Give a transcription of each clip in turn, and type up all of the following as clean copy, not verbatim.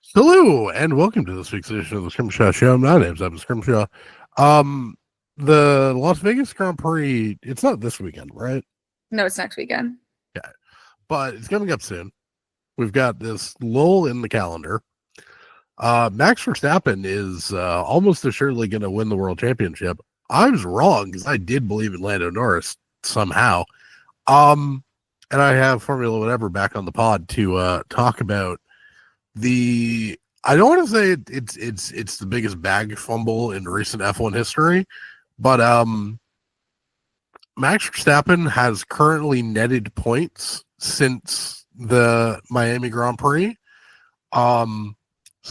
Hello, and welcome to this week's edition of the Scrimshaw Show. My name's Evan Scrimshaw. The Las Vegas Grand Prix, it's not this weekend, right? No, it's next weekend. Yeah, but it's coming up soon. We've got this lull in the calendar. Max Verstappen is almost assuredly going to win the world championship. I was wrong because I did believe in Lando Norris somehow. And I have Formula Whatever back on the pod to talk about I don't want to say it's the biggest bag fumble in recent F1 history, but Max Verstappen has currently netted points since the Miami Grand Prix. So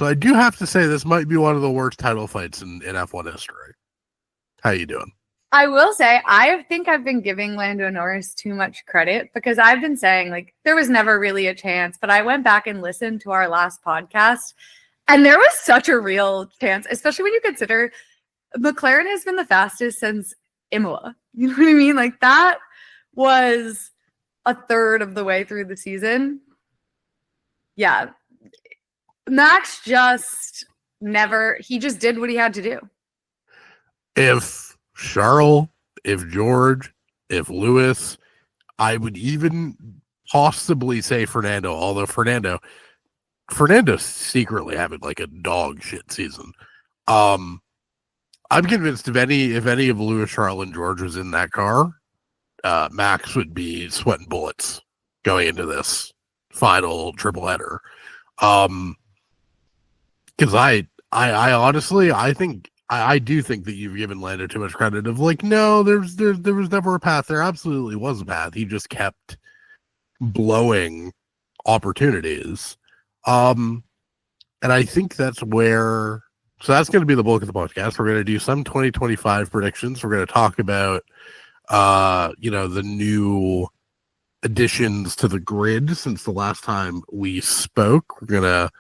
I do have to say this might be one of the worst title fights in F1 history. How you doing? I will say, I think I've been giving Lando Norris too much credit because I've been saying, like, there was never really a chance. But I went back and listened to our last podcast, and there was such a real chance, especially when you consider McLaren has been the fastest since Imola. You know what I mean? Like, that was a third of the way through the season. Yeah. Max just did what he had to do. If Charles, if George, if Lewis, I would even possibly say Fernando, although Fernando's secretly having like a dog shit season. I'm convinced if any of Lewis, Charles, and George was in that car, Max would be sweating bullets going into this final triple header. Because I honestly, I do think that you've given Lando too much credit of like, no, there was never a path. There absolutely was a path. He just kept blowing opportunities. And I think that's where, so that's going to be the bulk of the podcast. We're going to do some 2025 predictions. We're going to talk about, the new additions to the grid since the last time we spoke. We're going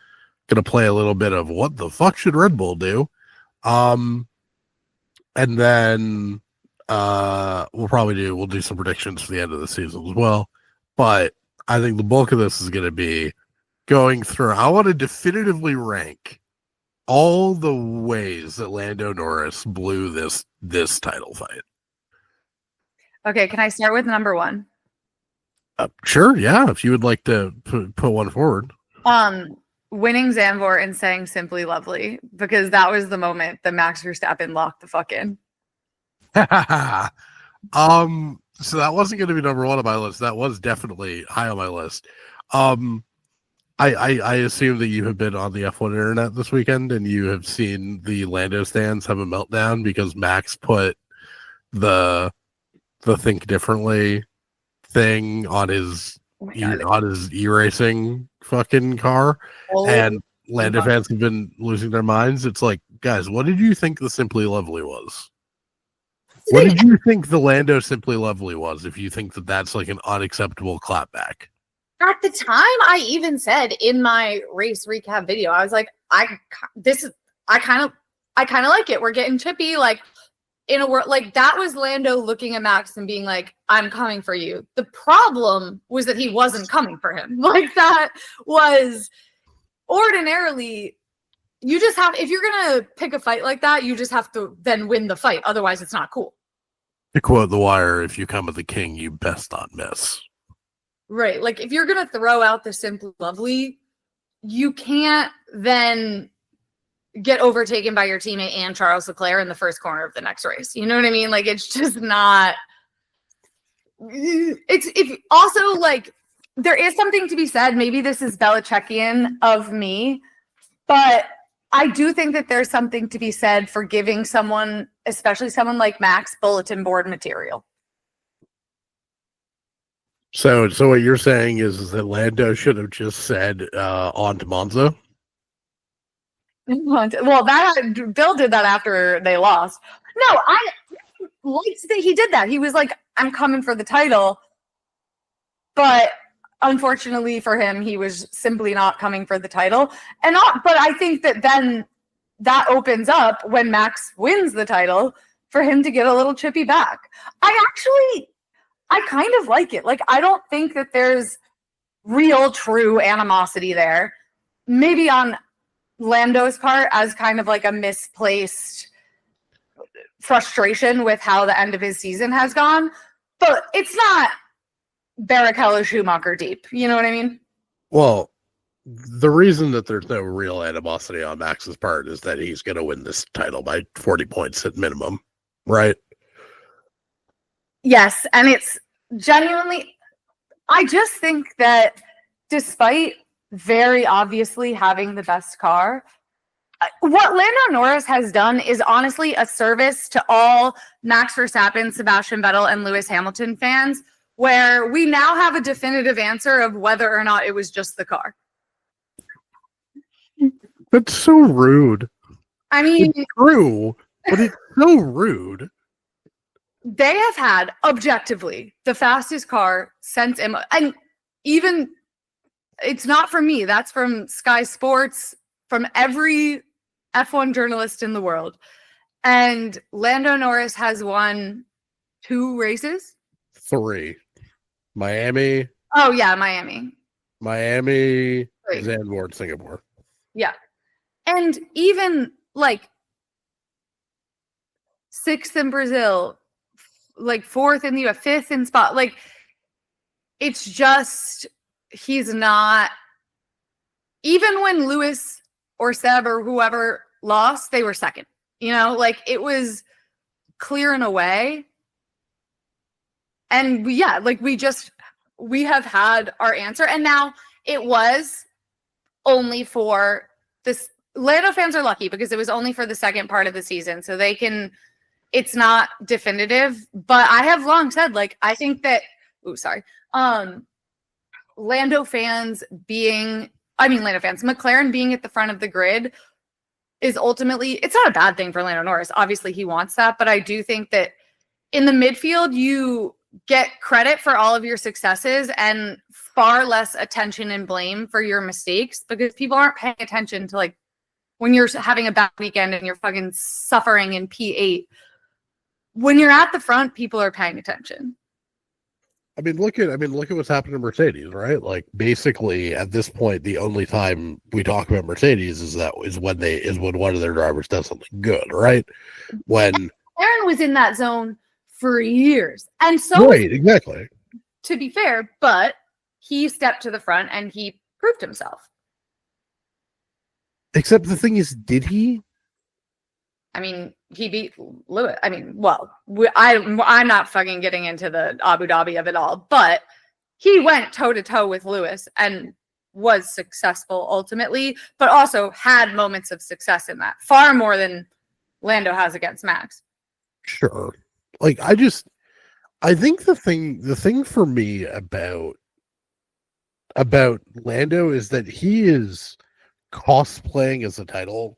to play a little bit of what the fuck should Red Bull do? And then we'll do some predictions for the end of the season as well. But I think the bulk of this is going to be going through. I want to definitively rank all the ways that Lando Norris blew this title fight. Okay, can I start with number one? Sure, yeah. If you would like to put one forward. Winning Zandvoort and saying "Simply Lovely" because that was the moment that Max Verstappen locked the fuck in. So that wasn't going to be number one on my list. That was definitely high on my list. I assume that you have been on the F1 internet this weekend and you have seen the Lando stands have a meltdown because Max put the think differently thing on his e-racing fucking car. And Lando fans have been losing their minds. It's like, guys, what did you think the Simply Lovely was? What did you think the Lando Simply Lovely was if you think that that's like an unacceptable clapback? At the time, I even said in my race recap video, I was like, I kind of like it. We're getting chippy. Like, in a world like that was Lando looking at Max and being like, I'm coming for you. The problem was that he wasn't coming for him. Like, that was ordinarily, you just have, if you're going to pick a fight like that, you just have to then win the fight. Otherwise it's not cool. To quote The Wire, if you come with the king, you best not miss. Right. Like, if you're going to throw out the Simply Lovely, you can't then get overtaken by your teammate and Charles Leclerc in the first corner of the next race. You know what I mean? Like, it's just not, it's also like, there is something to be said. Maybe this is Belichickian of me, but I do think that there's something to be said for giving someone, especially someone like Max, bulletin board material. So what you're saying is that Lando should have just said on to Monza? Well, Bill did that after they lost. No, I liked that he did that. He was like, I'm coming for the title. But unfortunately for him, he was simply not coming for the title. But I think that then that opens up when Max wins the title for him to get a little chippy back. I kind of like it. Like, I don't think that there's real, true animosity there. Maybe on Lando's part as kind of like a misplaced frustration with how the end of his season has gone, but it's not Barrichello Schumacher deep. You know what I mean? Well, the reason that there's no real animosity on Max's part is that he's going to win this title by 40 points at minimum, right? Yes, and it's genuinely, I just think that despite very obviously having the best car, what Lando Norris has done is honestly a service to all Max Verstappen, Sebastian Vettel, and Lewis Hamilton fans, where we now have a definitive answer of whether or not it was just the car. That's so rude. I mean, it's true, but it's so rude. They have had objectively the fastest car since Emma, and even it's not from me. That's from Sky Sports, from every F1 journalist in the world. And Lando Norris has won 2 races. 3. Miami. Oh yeah, Miami. 3. Zandvoort, Singapore. Yeah. And even like 6th in Brazil, like 4th in the US, 5th in Spa. Like, it's just, he's not, even when Lewis or Seb or whoever lost, they were second. You know, like, it was clear and away. And yeah, like, we have had our answer. And now it was only for this. Lando fans are lucky because it was only for the second part of the season. So they can, it's not definitive, but I have long said, like, I think that, Lando fans, McLaren being at the front of the grid is ultimately, it's not a bad thing for Lando Norris. Obviously he wants that, but I do think that in the midfield, you get credit for all of your successes and far less attention and blame for your mistakes, because people aren't paying attention to, like, when you're having a bad weekend and you're fucking suffering in P8. When you're at the front, people are paying attention. I mean, look at what's happened to Mercedes, right? Like, basically, at this point, the only time we talk about Mercedes is when one of their drivers does something good, right? When Aaron was in that zone for years, and so right, exactly. To be fair, but he stepped to the front and he proved himself. Except the thing is, did he? I mean, he beat Lewis. I mean, well, I'm not fucking getting into the Abu Dhabi of it all, but he went toe-to-toe with Lewis and was successful ultimately, but also had moments of success in that, far more than Lando has against Max. Sure. Like, I think the thing for me about Lando is that he is cosplaying as a title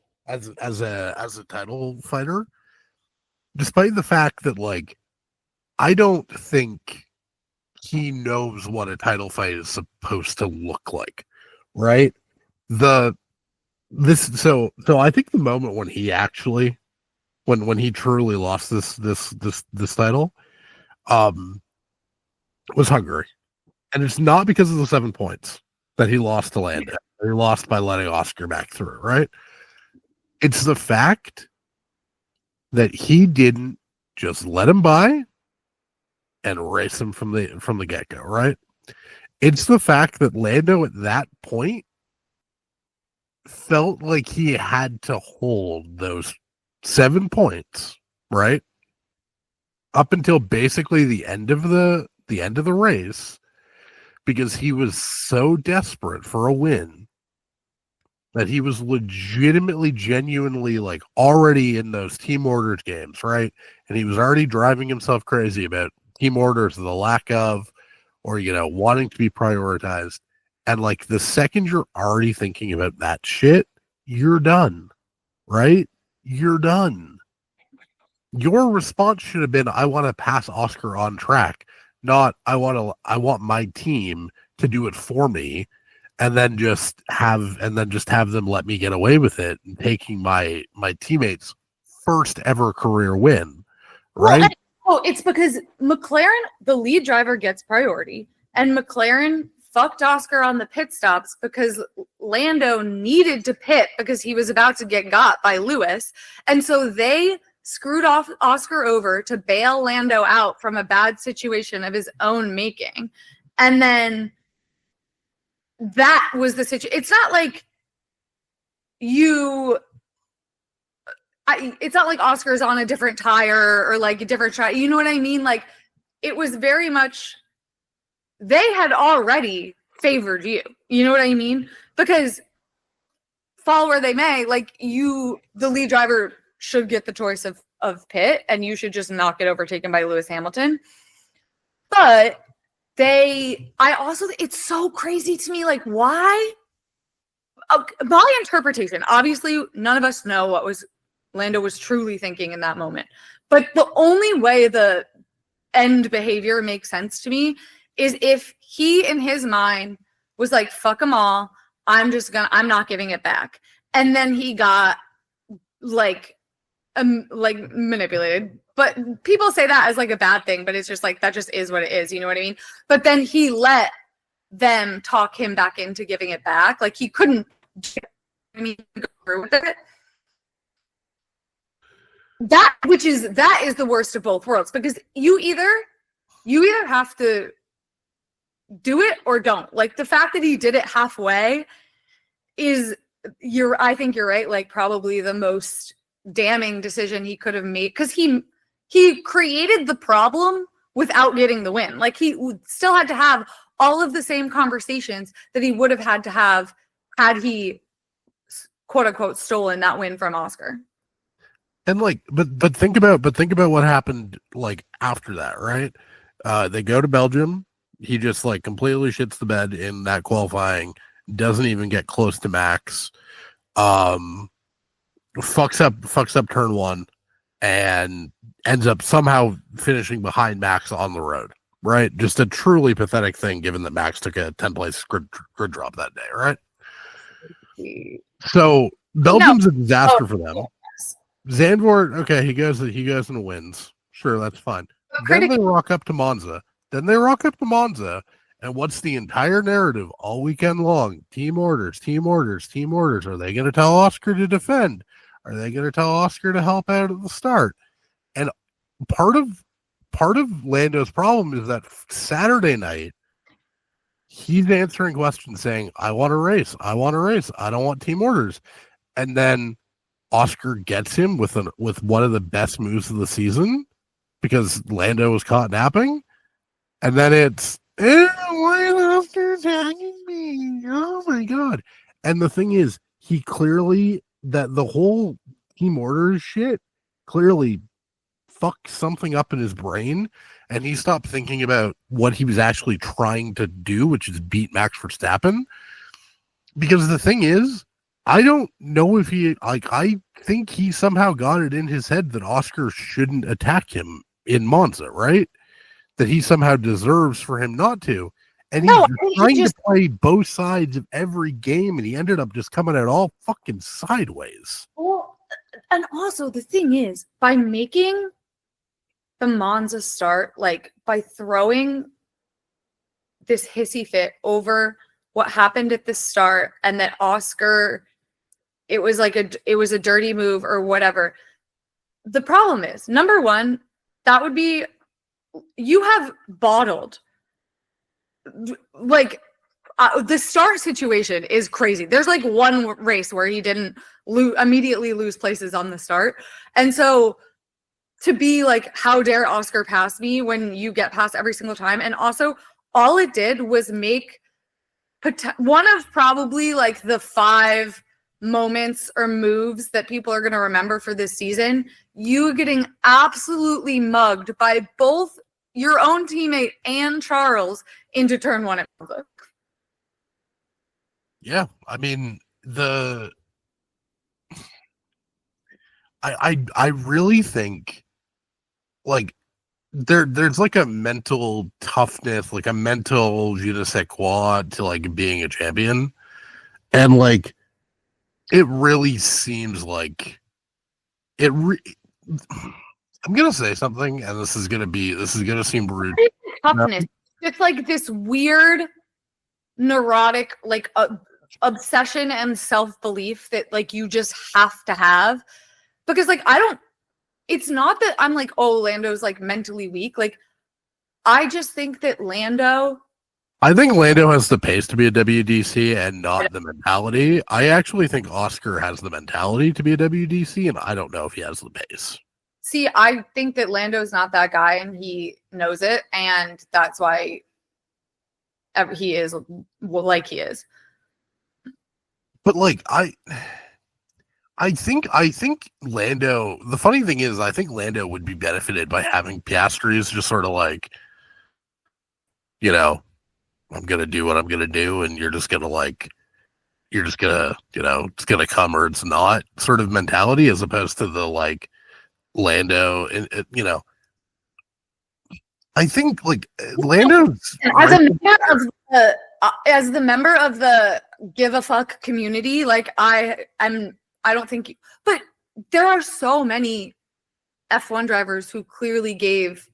fighter, despite the fact that, like, I don't think he knows what a title fight is supposed to look like, right? So I think the moment when he actually, when he truly lost this title, was Hungary, and it's not because of the 7 points that he lost to Lando. He lost by letting Oscar back through, right? It's the fact that he didn't just let him by and race him from the get-go, right? It's the fact that Lando at that point felt like he had to hold those 7 points, right? Up until basically the end of the race, because he was so desperate for a win that he was legitimately, genuinely, like, already in those team orders games, right? And he was already driving himself crazy about team orders, the lack of, or, wanting to be prioritized. And, like, the second you're already thinking about that shit, you're done, right? You're done. Your response should have been, I want to pass Oscar on track, not I want my team to do it for me. And then just have them let me get away with it, and taking my teammates' first ever career win, right? Well, it's because McLaren, the lead driver, gets priority, and McLaren fucked Oscar on the pit stops because Lando needed to pit because he was about to get got by Lewis. And so they screwed off Oscar over to bail Lando out from a bad situation of his own making. And then that was the situation. It's not like it's not like Oscar's on a different tire or like a different tire. You know what I mean? Like, it was very much, they had already favored you. You know what I mean? Because fall where they may, like, the lead driver should get the choice of pit, and you should just not get overtaken by Lewis Hamilton. But it's so crazy to me, like, why? My interpretation, obviously, none of us know what Lando was truly thinking in that moment. But the only way the end behavior makes sense to me is if he, in his mind, was like, fuck them all, I'm not giving it back. And then he got like manipulated. But people say that as like a bad thing, but it's just like, that just is what it is. You know what I mean? But then he let them talk him back into giving it back. Like, he couldn't, go through with it. That is the worst of both worlds, because you either have to do it or don't. Like, the fact that he did it halfway is, I think you're right, like, probably the most damning decision he could have made, because he created the problem without getting the win. Like, he still had to have all of the same conversations that he would have had to have had he, quote unquote, stolen that win from Oscar. And like, but think about what happened like after that, right? They go to Belgium. He just like completely shits the bed in that qualifying. Doesn't even get close to Max. Fucks up turn one, and ends up somehow finishing behind Max on the road. Right? Just a truly pathetic thing, given that Max took a 10th-place grid drop that day. Right? So Belgium's a disaster for them. Zandvoort, okay, he goes and wins. Sure, that's fine. Then they rock up to Monza. And what's the entire narrative all weekend long? Team orders. Are they going to tell Oscar to defend? Are they going to tell Oscar to help out at the start? And part of Lando's problem is that Saturday night, he's answering questions saying, I want to race. I don't want team orders. And then Oscar gets him with one of the best moves of the season because Lando was caught napping. And then it's, why is Oscar attacking me? Oh my God. And the thing is, he clearly, that the whole team orders shit clearly fucked something up in his brain, and he stopped thinking about what he was actually trying to do, which is beat Max Verstappen. Because the thing is, I don't know if I think he somehow got it in his head that Oscar shouldn't attack him in Monza, right? That he somehow deserves for him not to. And he's trying to play both sides of every game, and he ended up just coming out all fucking sideways. Well, and also the thing is, by making the Monza start, like by throwing this hissy fit over what happened at the start, and that Oscar, it was a dirty move or whatever. The problem is, number one, that would be, you have bottled, like, the start situation is crazy. There's like one race where he didn't immediately lose places on the start. And so to be like, how dare Oscar pass me when you get past every single time? And also, all it did was make one of probably like the 5 moments or moves that people are going to remember for this season, you getting absolutely mugged by both your own teammate and Charles into turn 1 at Monza. Yeah, I mean, I really think like there's like a mental toughness, like a mental je ne sais quoi to like being a champion, and like it really seems like I'm gonna say something, and this is gonna seem rude. Toughness. It's like this weird neurotic, like obsession and self-belief that like you just have to have. Because like it's not that I'm like, oh, Lando's like mentally weak. Like I just think that I think Lando has the pace to be a WDC and not the mentality. I actually think Oscar has the mentality to be a WDC, and I don't know if he has the pace. See, I think that Lando's not that guy, and he knows it, and that's why he is like he is. But like I think Lando. The funny thing is, I think Lando would be benefited by having Piastri's just sort of like, you know, I'm gonna do what I'm gonna do, and you're just gonna, you know, it's gonna come or it's not sort of mentality, as opposed to the like Lando, and you know. I think like Lando as the member of the give a fuck community, like I don't think, but there are so many F1 drivers who clearly gave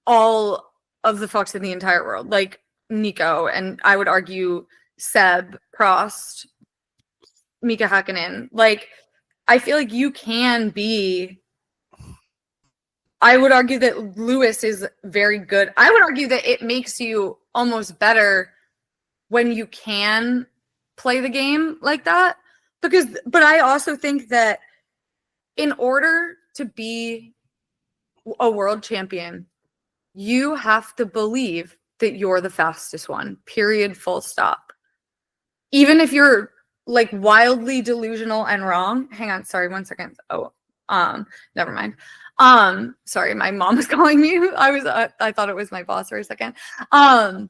all of the fucks in the entire world, like Nico, and I would argue Seb, Prost, Mika Hakkinen. Like, I feel like you can be. I would argue that Lewis is very good. I would argue that it makes you almost better when you can play the game like that. But I also think that in order to be a world champion, you have to believe that you're the fastest one, period, full stop. Even if you're like wildly delusional and wrong. Hang on, sorry, 1 second. Oh, never mind. Sorry, my mom was calling me. I thought it was my boss for a second. Even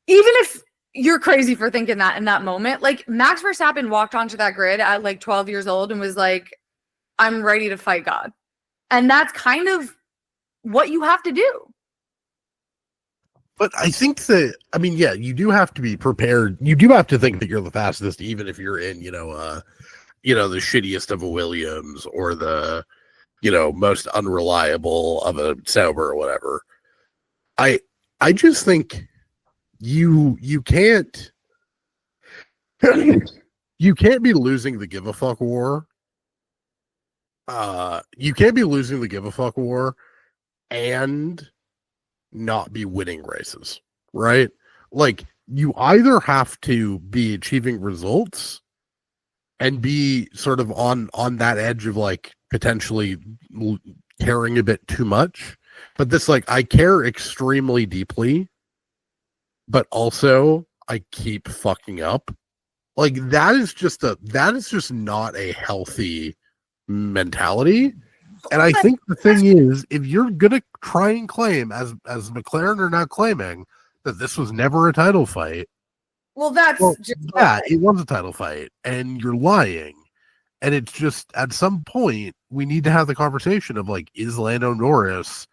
if you're crazy for thinking that in that moment, like Max Verstappen walked onto that grid at like 12 years old and was like, I'm ready to fight God. And that's kind of what you have to do. But I think that, I mean, yeah, you do have to be prepared. You do have to think that you're the fastest, even if you're in, the shittiest of a Williams or the, most unreliable of a Sauber or whatever. I just think you can't you can't be losing the give a fuck war. You can't be losing the give a fuck war and not be winning races, right? Like, you either have to be achieving results and be sort of on that edge of like potentially caring a bit too much, but this, like, I care extremely deeply, but also I keep fucking up. Like, that is just not a healthy mentality. And I think the thing is, if you're gonna try and claim, as McLaren are now claiming, that this was never a title fight, it was a title fight, and you're lying. And it's just, at some point, we need to have the conversation of like, is Lando Norris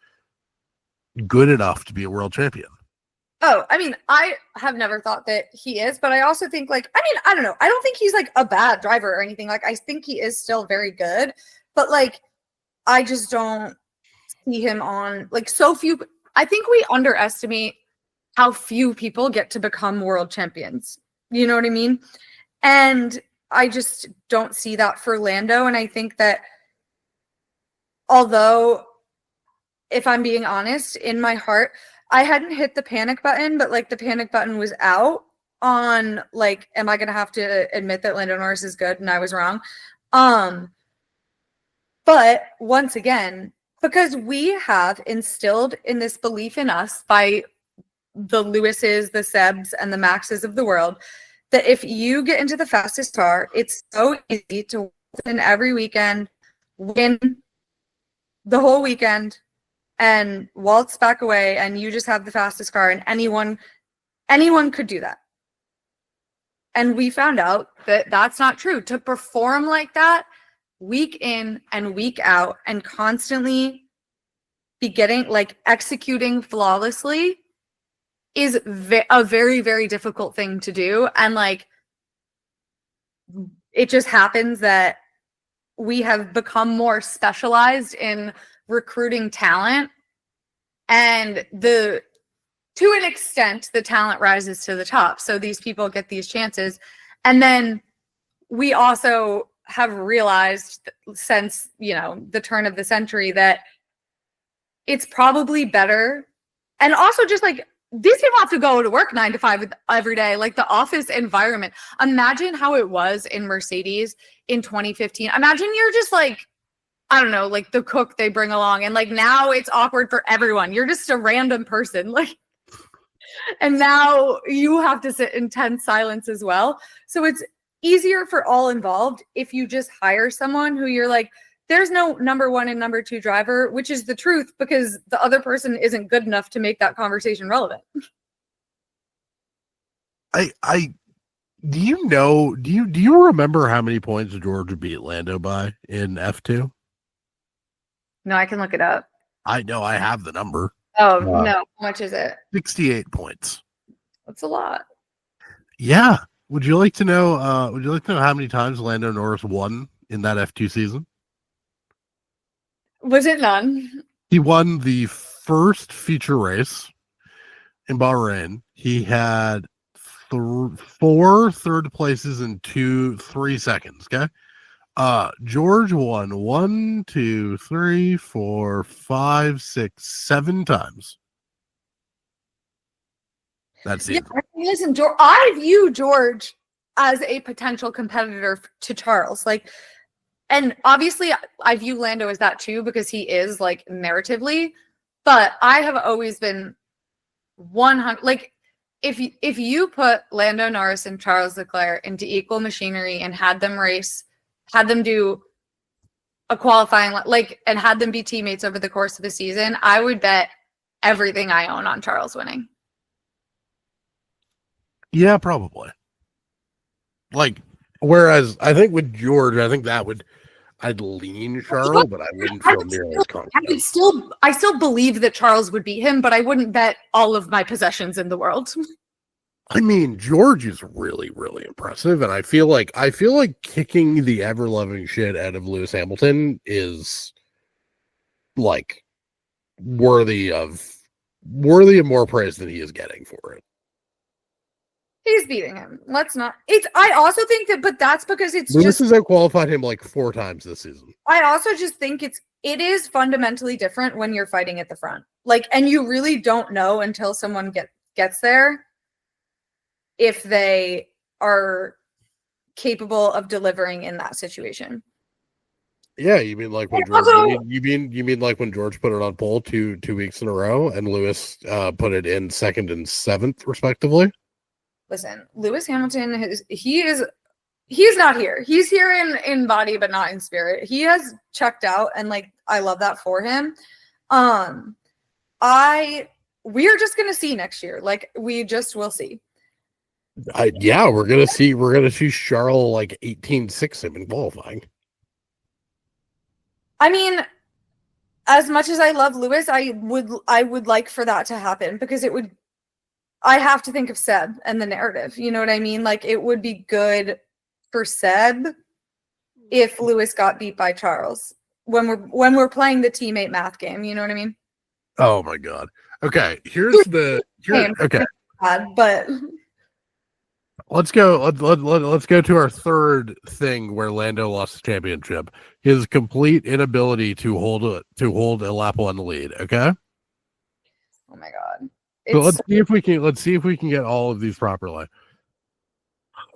good enough to be a world champion? Oh, I mean, I have never thought that he is, but I also think, like, I mean, I don't know. I don't think he's like a bad driver or anything. Like, I think he is still very good, but like, I just don't see him on like so few. I think we underestimate how few people get to become world champions. You know what I mean? And I just don't see that for Lando. And I think that, although, if I'm being honest, in my heart, I hadn't hit the panic button, but like the panic button was out on like, am I going to have to admit that Lando Norris is good and I was wrong? But once again, because we have instilled in this belief in us by the Lewises, the Sebs, and the Maxes of the world, that if you get into the fastest car, it's so easy to win every weekend, win the whole weekend, and waltz back away, and you just have the fastest car, and anyone could do that. And we found out that that's not true. To perform like that week in and week out and constantly be executing flawlessly is a very, very difficult thing to do. And like, it just happens that we have become more specialized in recruiting talent, and the to an extent, the talent rises to the top. So these people get these chances. And then we also have realized since, the turn of the century that it's probably better. And also just like these people have to go to work 9 to 5 every day, like the office environment. Imagine how it was in Mercedes in 2015. Imagine you're just like, I don't know, like the cook they bring along. And like now it's awkward for everyone. You're just a random person. Like, and now you have to sit in tense silence as well. So it's easier for all involved if you just hire someone who you're like, there's no number 1 and number 2 driver, which is the truth because the other person isn't good enough to make that conversation relevant. Do you remember how many points George beat Lando by in F2? No, I can look it up. I know I have the number. Oh, no. How much is it? 68 points. That's a lot. Yeah. Would you like to know how many times Lando Norris won in that F2 season? Was it none? He won the first feature race in Bahrain. He had 4 third places in 3 seconds. Okay. George won 1, 2, 3, 4, 5, 6, 7 times. That's it. Yeah, listen, I view George as a potential competitor to Charles. Like, and obviously I view Lando as that too, because he is like narratively, but I have always been 100, like if you put Lando Norris and Charles Leclerc into equal machinery and had them race, had them do a qualifying, like, and had them be teammates over the course of the season, I would bet everything I own on Charles winning. Yeah, probably. Like, whereas I think with George, I'd lean Charles, but I wouldn't feel nearly as confident. I still believe that Charles would beat him, but I wouldn't bet all of my possessions in the world. I mean, George is really, really impressive, and I feel like kicking the ever-loving shit out of Lewis Hamilton is like worthy of more praise than he is getting for it. He's beating him. Let's not. I also think that, but that's because Lewis has outqualified him like 4 times this season. I also just think it is fundamentally different when you're fighting at the front. Like, and you really don't know until someone gets there if they are capable of delivering in that situation. Yeah, you mean like when George? You mean like when George put it on pole two weeks in a row, and Lewis put it in 2nd and 7th, respectively. Listen, Lewis Hamilton he's not here. He's here in body, but not in spirit. He has checked out, and like I love that for him. We are just gonna see next year. Like we just will see. We're gonna see Charles like 18-6 him in qualifying. I mean, as much as I love Lewis, I would like for that to happen because it would. I have to think of Seb and the narrative. You know what I mean? Like it would be good for Seb if Lewis got beat by Charles when we're playing the teammate math game. You know what I mean? Oh my god. Okay, okay. But let's go to our third thing where Lando lost the championship. His complete inability to hold a lap on the lead. Okay. Oh my god. So let's see if we can get all of these properly.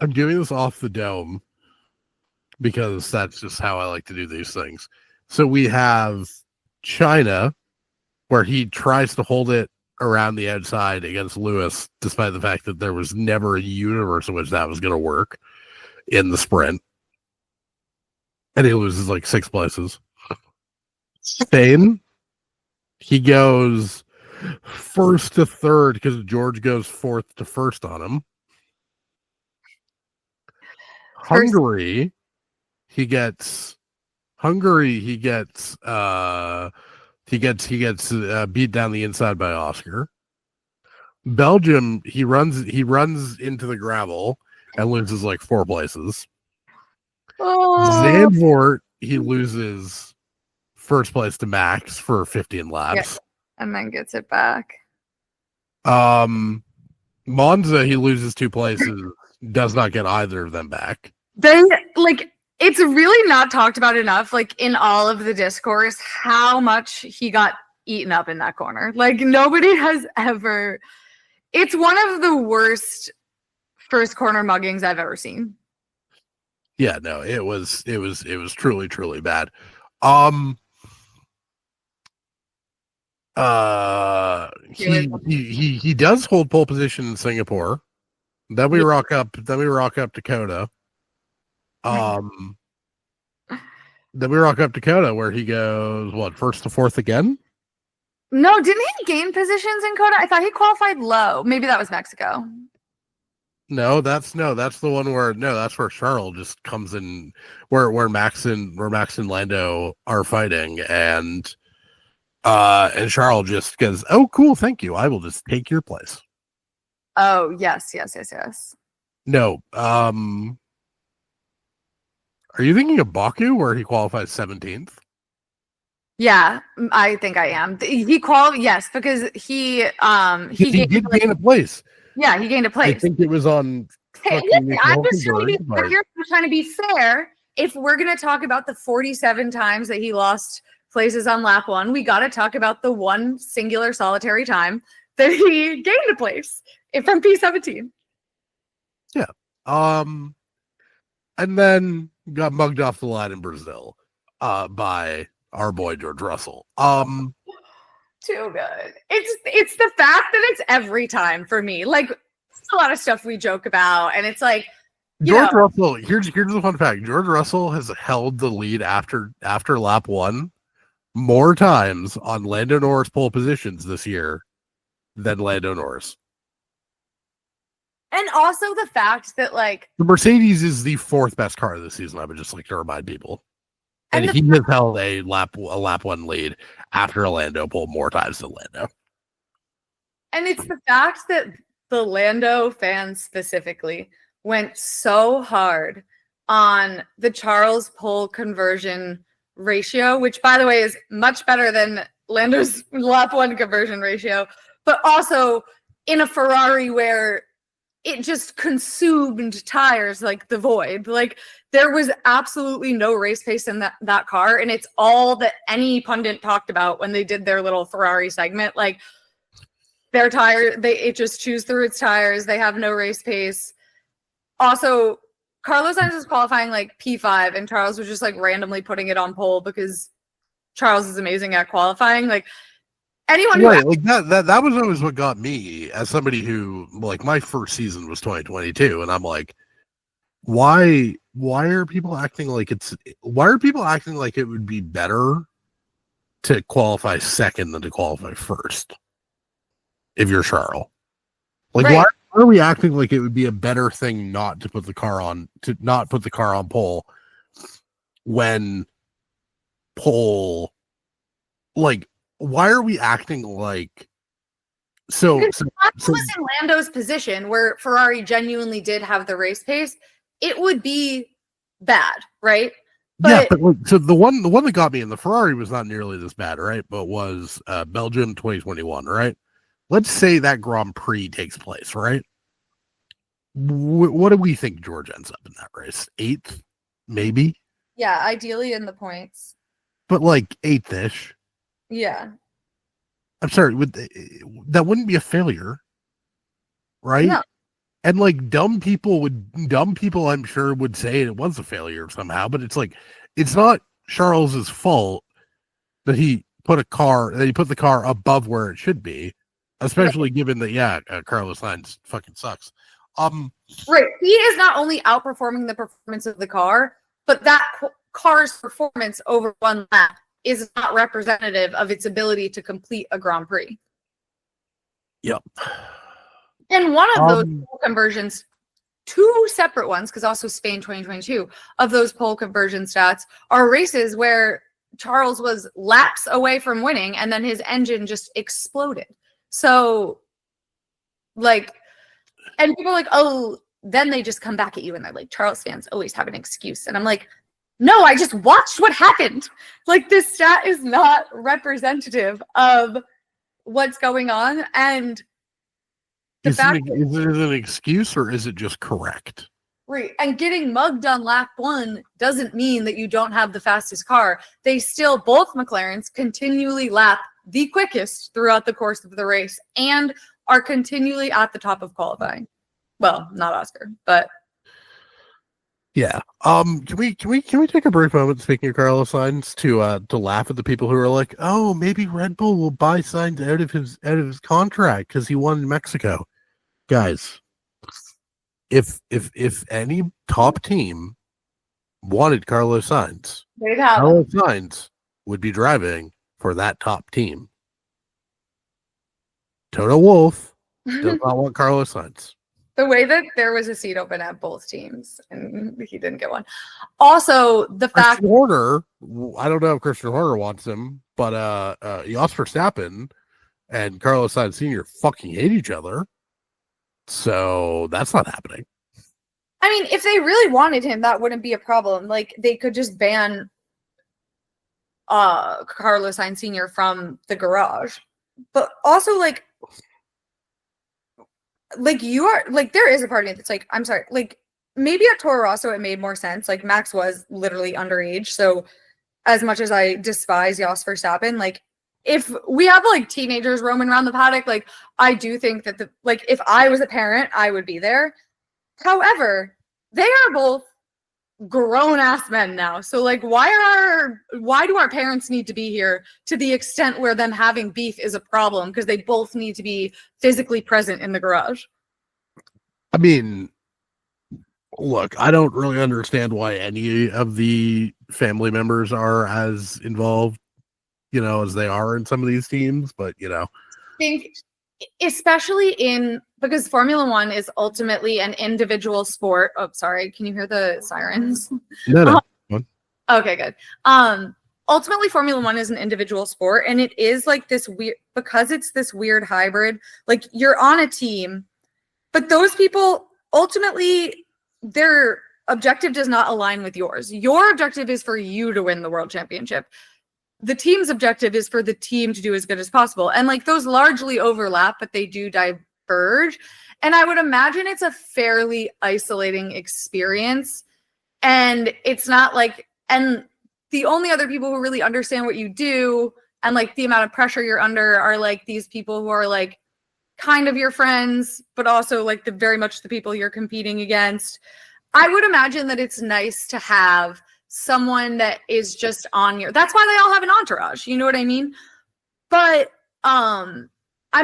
I'm doing this off the dome because that's just how I like to do these things. So we have China, where he tries to hold it around the outside against Lewis, despite the fact that there was never a universe in which that was going to work in the sprint. And he loses like 6 places. Spain, he goes 1st to 3rd because George goes 4th to 1st on him. Hungary, he gets beat down the inside by Oscar. Belgium, he runs into the gravel and loses like 4 places. Zandvoort, he loses 1st place to Max for 15 laps. Yeah, and then gets it back. Monza, he loses 2 places, does not get either of them back. They it's really not talked about enough, like in all of the discourse, how much he got eaten up in that corner. Like nobody has ever. It's one of the worst first corner muggings I've ever seen. Yeah, no, it was truly, truly bad. He does hold pole position in Singapore. Then we rock up Dakota. Then we rock up Dakota where he goes first to fourth again? No, didn't he gain positions in Coda? I thought he qualified low. Maybe that was Mexico. No, that's the one where that's where Charles just comes in where Max and Lando are fighting and Charles just goes, "Oh, cool, thank you. I will just take your place." Oh, yes. No, are you thinking of Baku where he qualifies 17th? Yeah, I think I am. He qualified, yes, because he did gain a place. Yeah, he gained a place. I think it was on. Hey, listen, I'm just trying to be fair. If we're gonna talk about the 47 times that he lost places on lap 1, we got to talk about the one singular solitary time that he gained a place from P17. Yeah. And then got mugged off the line in Brazil by our boy George Russell. Too good. It's the fact that it's every time for me. Like a lot of stuff we joke about, and it's like George Russell. Here's the fun fact: George Russell has held the lead after lap 1 more times on Lando Norris pole positions this year than Lando Norris. And also the fact that the Mercedes is the 4th best car of the season. I would just like to remind people. And he has held a lap 1 lead after a Lando pole more times than Lando. And it's the fact that the Lando fans specifically went so hard on the Charles pole conversion ratio, which by the way is much better than Lando's lap 1 conversion ratio, but also in a Ferrari where it just consumed tires like the void. Like there was absolutely no race pace in that car. And it's all that any pundit talked about when they did their little Ferrari segment. Like their tire, it just chews through its tires. They have no race pace. Also, Carlos Sainz was qualifying P5 and Charles was just randomly putting it on pole because Charles is amazing at qualifying. Anyone who that was always what got me as somebody who my first season was 2022 and I'm like, why are people acting like it would be better to qualify second than to qualify first if you're Charles? Right. Why are we acting like it would be a better thing not to put the car on pole when pole why are we acting like so was in Lando's position where Ferrari genuinely did have the race pace, it would be bad, right? But so the one that got me in the Ferrari was not nearly this bad, right? But was Belgium 2021, right? Let's say that Grand Prix takes place, right? What do we think George ends up in that race? 8th, maybe? Yeah, ideally in the points. But 8th-ish. Yeah. I'm sorry, that wouldn't be a failure, right? No. And dumb people I'm sure would say it was a failure somehow, but it's not Charles's fault that he put the car above where it should be, especially given that Carlos Sainz fucking sucks. Right. He is not only outperforming the performance of the car, but that car's performance over one lap is not representative of its ability to complete a Grand Prix. Yep. And one of those pole conversions, 2 separate ones, because also Spain 2022, of those pole conversion stats are races where Charles was laps away from winning and then his engine just exploded. So, and people are oh, then they just come back at you and they're Charles fans always have an excuse. And I'm no, I just watched what happened. This stat is not representative of what's going on. And Is it an excuse or is it just correct? Right. And getting mugged on lap 1 doesn't mean that you don't have the fastest car. They still, both McLarens, continually lap the quickest throughout the course of the race and are continually at the top of qualifying. Well, not Oscar, but yeah. Can we take a brief moment, speaking of Carlos Sainz, to laugh at the people who are like, oh, maybe Red Bull will buy Sainz out of his contract because he won in Mexico. Guys, if any top team wanted Carlos Sainz, Carlos Sainz would be driving for that top team. Toto Wolff does not want Carlos Sainz. The way that there was a seat open at both teams and he didn't get one. Also, the fact Horner, I don't know if Christian Horner wants him, but Jos Verstappen and Carlos Sainz Sr. fucking hate each other. So that's not happening. I mean, if they really wanted him, that wouldn't be a problem. Like, they could just ban Carlos Sainz Sr. from the garage. But also, like you are, like, there is a part of me that's like, I'm sorry, like, maybe at Toro Rosso it made more sense. Like, Max was literally underage. So as much as I despise Jos Verstappen, like, if we have like teenagers roaming around the paddock, like, I do think that if I was a parent, I would be there. However, they are both grown ass men now. So like, why do our parents need to be here to the extent where them having beef is a problem? Because they both need to be physically present in the garage. I mean, look, I don't really understand why any of the family members are as involved, as they are in some of these teams, but I think especially because Formula One is ultimately an individual sport. Oh, sorry. Can you hear the sirens? No. Okay, good. Ultimately, Formula One is an individual sport, and it is like this weird, because it's this weird hybrid. Like, you're on a team, but those people ultimately, their objective does not align with yours. Your objective is for you to win the world championship. The team's objective is for the team to do as good as possible. And like, those largely overlap, but they do diverge. And I would imagine it's a fairly isolating experience. And it's not like, and the only other people who really understand what you do and like the amount of pressure you're under are like these people who are like kind of your friends, but also like very much the people you're competing against. I would imagine that it's nice to have someone that is just on that's why they all have an entourage, you know what I mean? But I'm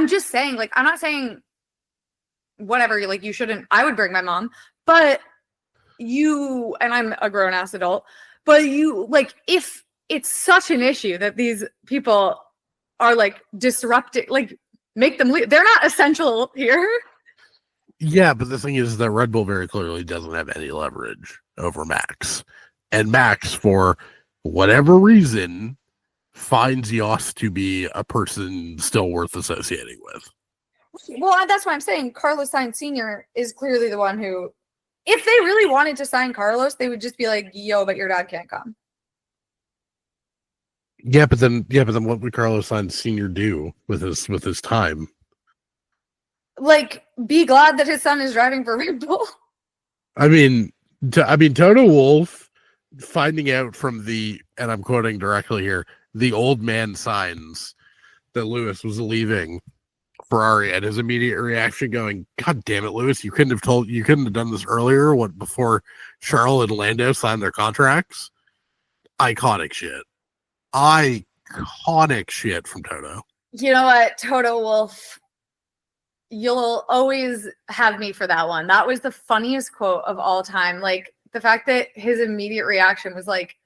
just saying, like, I'm not saying whatever, like, you shouldn't, I would bring my mom, but and I'm a grown-ass adult, but like, if it's such an issue that these people are like disrupting, like, make them leave. They're not essential here. Yeah, but the thing is that Red Bull very clearly doesn't have any leverage over Max. And Max, for whatever reason, finds Jos to be a person still worth associating with. Well, that's why I'm saying Carlos Sainz Sr. is clearly the one who, if they really wanted to sign Carlos, they would just be like, yo, but your dad can't come. Yeah, but then what would Carlos Sainz Sr. do with his time? Like, be glad that his son is driving for Red Bull. I mean, Toto Wolff finding out from and I'm quoting directly here, the old man signs that Lewis was leaving Ferrari, and his immediate reaction going, God damn it, Lewis, you couldn't have done this earlier, before Charles and Lando signed their contracts. Iconic shit from Toto. You know what, Toto Wolff, you'll always have me for that one. That was the funniest quote of all time. Like, the fact that his immediate reaction was like,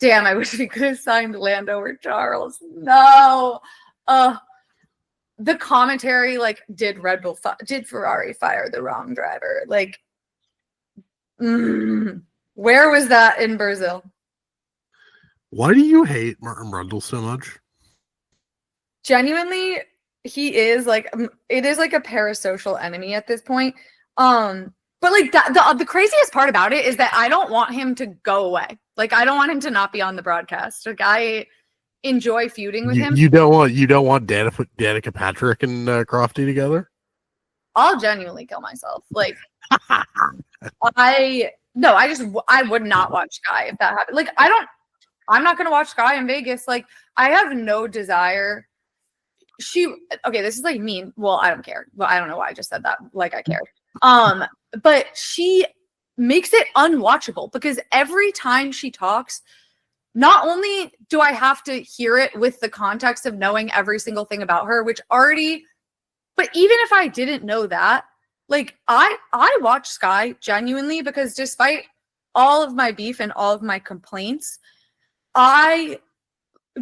damn, I wish we could have signed Lando or Charles. No. The commentary, like, did Ferrari fire the wrong driver? Like, where was that in Brazil? Why do you hate Martin Brundle so much? Genuinely, he is like, it is like a parasocial enemy at this point. But like, the craziest part about it is that I don't want him to go away. Like, I don't want him to not be on the broadcast. Like, I enjoy feuding with him. You don't want Danica Patrick and Crofty together? I'll genuinely kill myself. Like, I would not watch Sky if that happened. Like, I'm not going to watch Sky in Vegas. Like, I have no desire. Okay, this is like mean. Well, I don't care. Well, I don't know why I just said that. Like, I care. But she makes it unwatchable because every time she talks, not only do I have to hear it with the context of knowing every single thing about her, but even if I didn't know that, like, I watch Sky genuinely because despite all of my beef and all of my complaints, I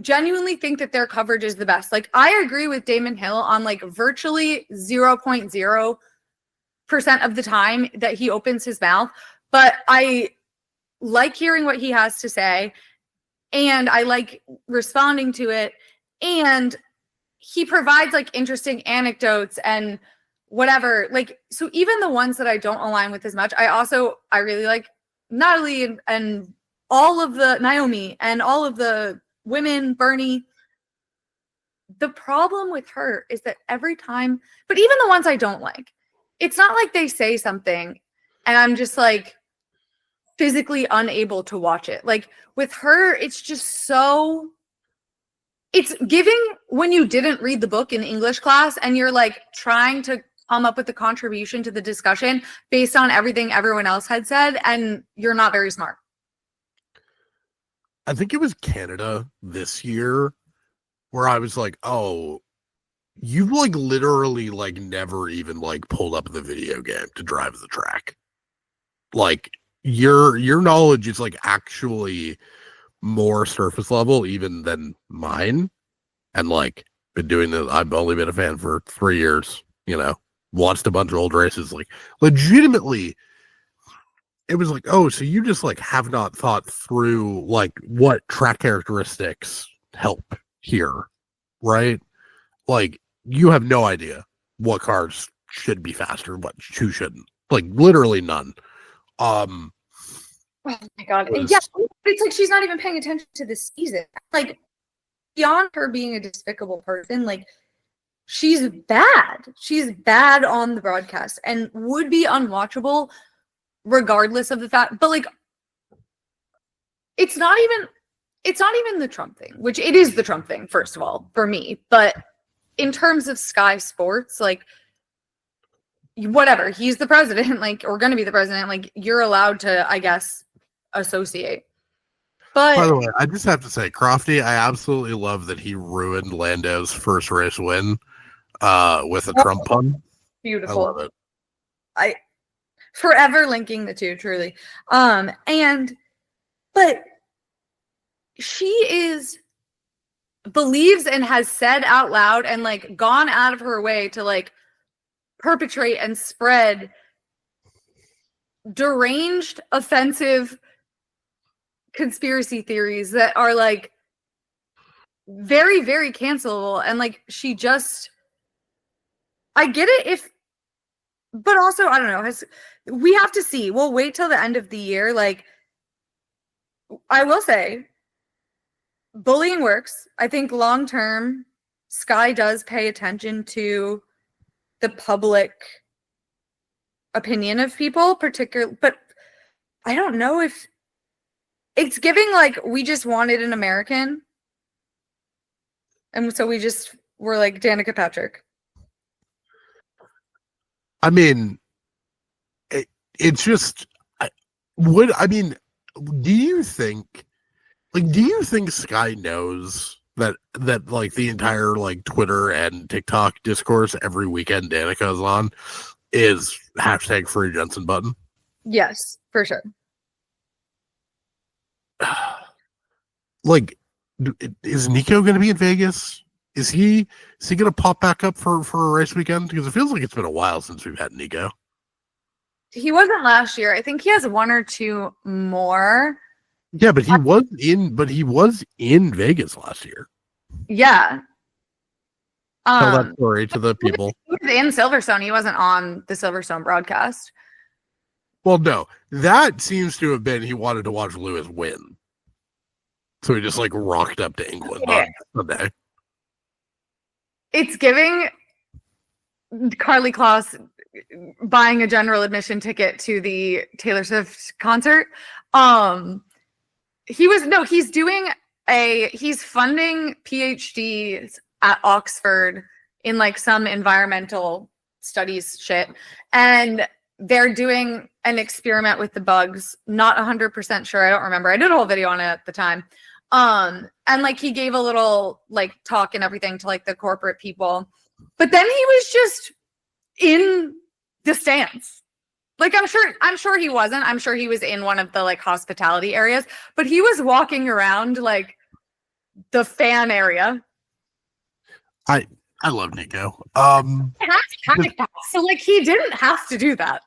genuinely think that their coverage is the best. Like, I agree with Damon Hill on like virtually 0.0% of the time that he opens his mouth, but I like hearing what he has to say and I like responding to it, and he provides like interesting anecdotes and whatever. Like, so even the ones that I don't align with as much, I really like Natalie and all of the Naomi and all of the women, Bernie. The problem with her is that every time, but even the ones I don't like, it's not like they say something and I'm just like physically unable to watch it. Like with her, it's just so, it's giving when you didn't read the book in English class and you're like trying to come up with a contribution to the discussion based on everything everyone else had said, and you're not very smart. I think it was Canada this year where I was like, oh, you've like literally like never even like pulled up the video game to drive the track. Like your knowledge is like actually more surface level even than mine. And like been doing this, I've only been a fan for 3 years, you know, watched a bunch of old races. Like legitimately, it was like, oh, so you just like have not thought through like what track characteristics help here, right? Like you have no idea what cars should be faster, who shouldn't. Like literally none. Oh my god. Yeah, it's like she's not even paying attention to the season. Like beyond her being a despicable person, like she's bad. She's bad on the broadcast and would be unwatchable regardless of the fact. But like it's not even the Trump thing, which it is the Trump thing, first of all, for me. But in terms of Sky Sports, like whatever, he's the president, like, or gonna be the president, like you're allowed to, I guess, associate. But by the way, I just have to say, Crofty, I absolutely love that he ruined Lando's first race win with a Trump pun. Beautiful. I love it. I forever linking the two, truly. But she believes and has said out loud and like gone out of her way to like perpetrate and spread deranged, offensive conspiracy theories that are like very, very cancelable. And like I get it but also I don't know, we have to see. We'll wait till the end of the year. Like I will say bullying works. I think long term Sky does pay attention to the public opinion of people, particularly, but I don't know if it's giving like we just wanted an American. And so we're like Danica Patrick. I mean, it's just, do you think Sky knows that like the entire like Twitter and TikTok discourse every weekend Danica is on is hashtag free Jensen Button? Yes, for sure. Like, is Nico going to be in Vegas? Is he going to pop back up for a race weekend? Because it feels like it's been a while since we've had Nico. He wasn't last year. I think he has one or two more. Yeah, but he was in Vegas last year. Yeah. Tell that story to the people. He was in Silverstone. He wasn't on the Silverstone broadcast. Well, no, that seems to have been he wanted to watch Lewis win. So he just like rocked up to England on Sunday. It's giving Carly Kloss buying a general admission ticket to the Taylor Swift concert. He's funding PhDs at Oxford in like some environmental studies shit. And they're doing an experiment with the bugs. Not 100% sure. I don't remember. I did a whole video on it at the time. And like he gave a little like talk and everything to like the corporate people. But then he was just in the stands. Like I'm sure he wasn't. I'm sure he was in one of the like hospitality areas, but he was walking around like the fan area. I love Nico. So like he didn't have to do that.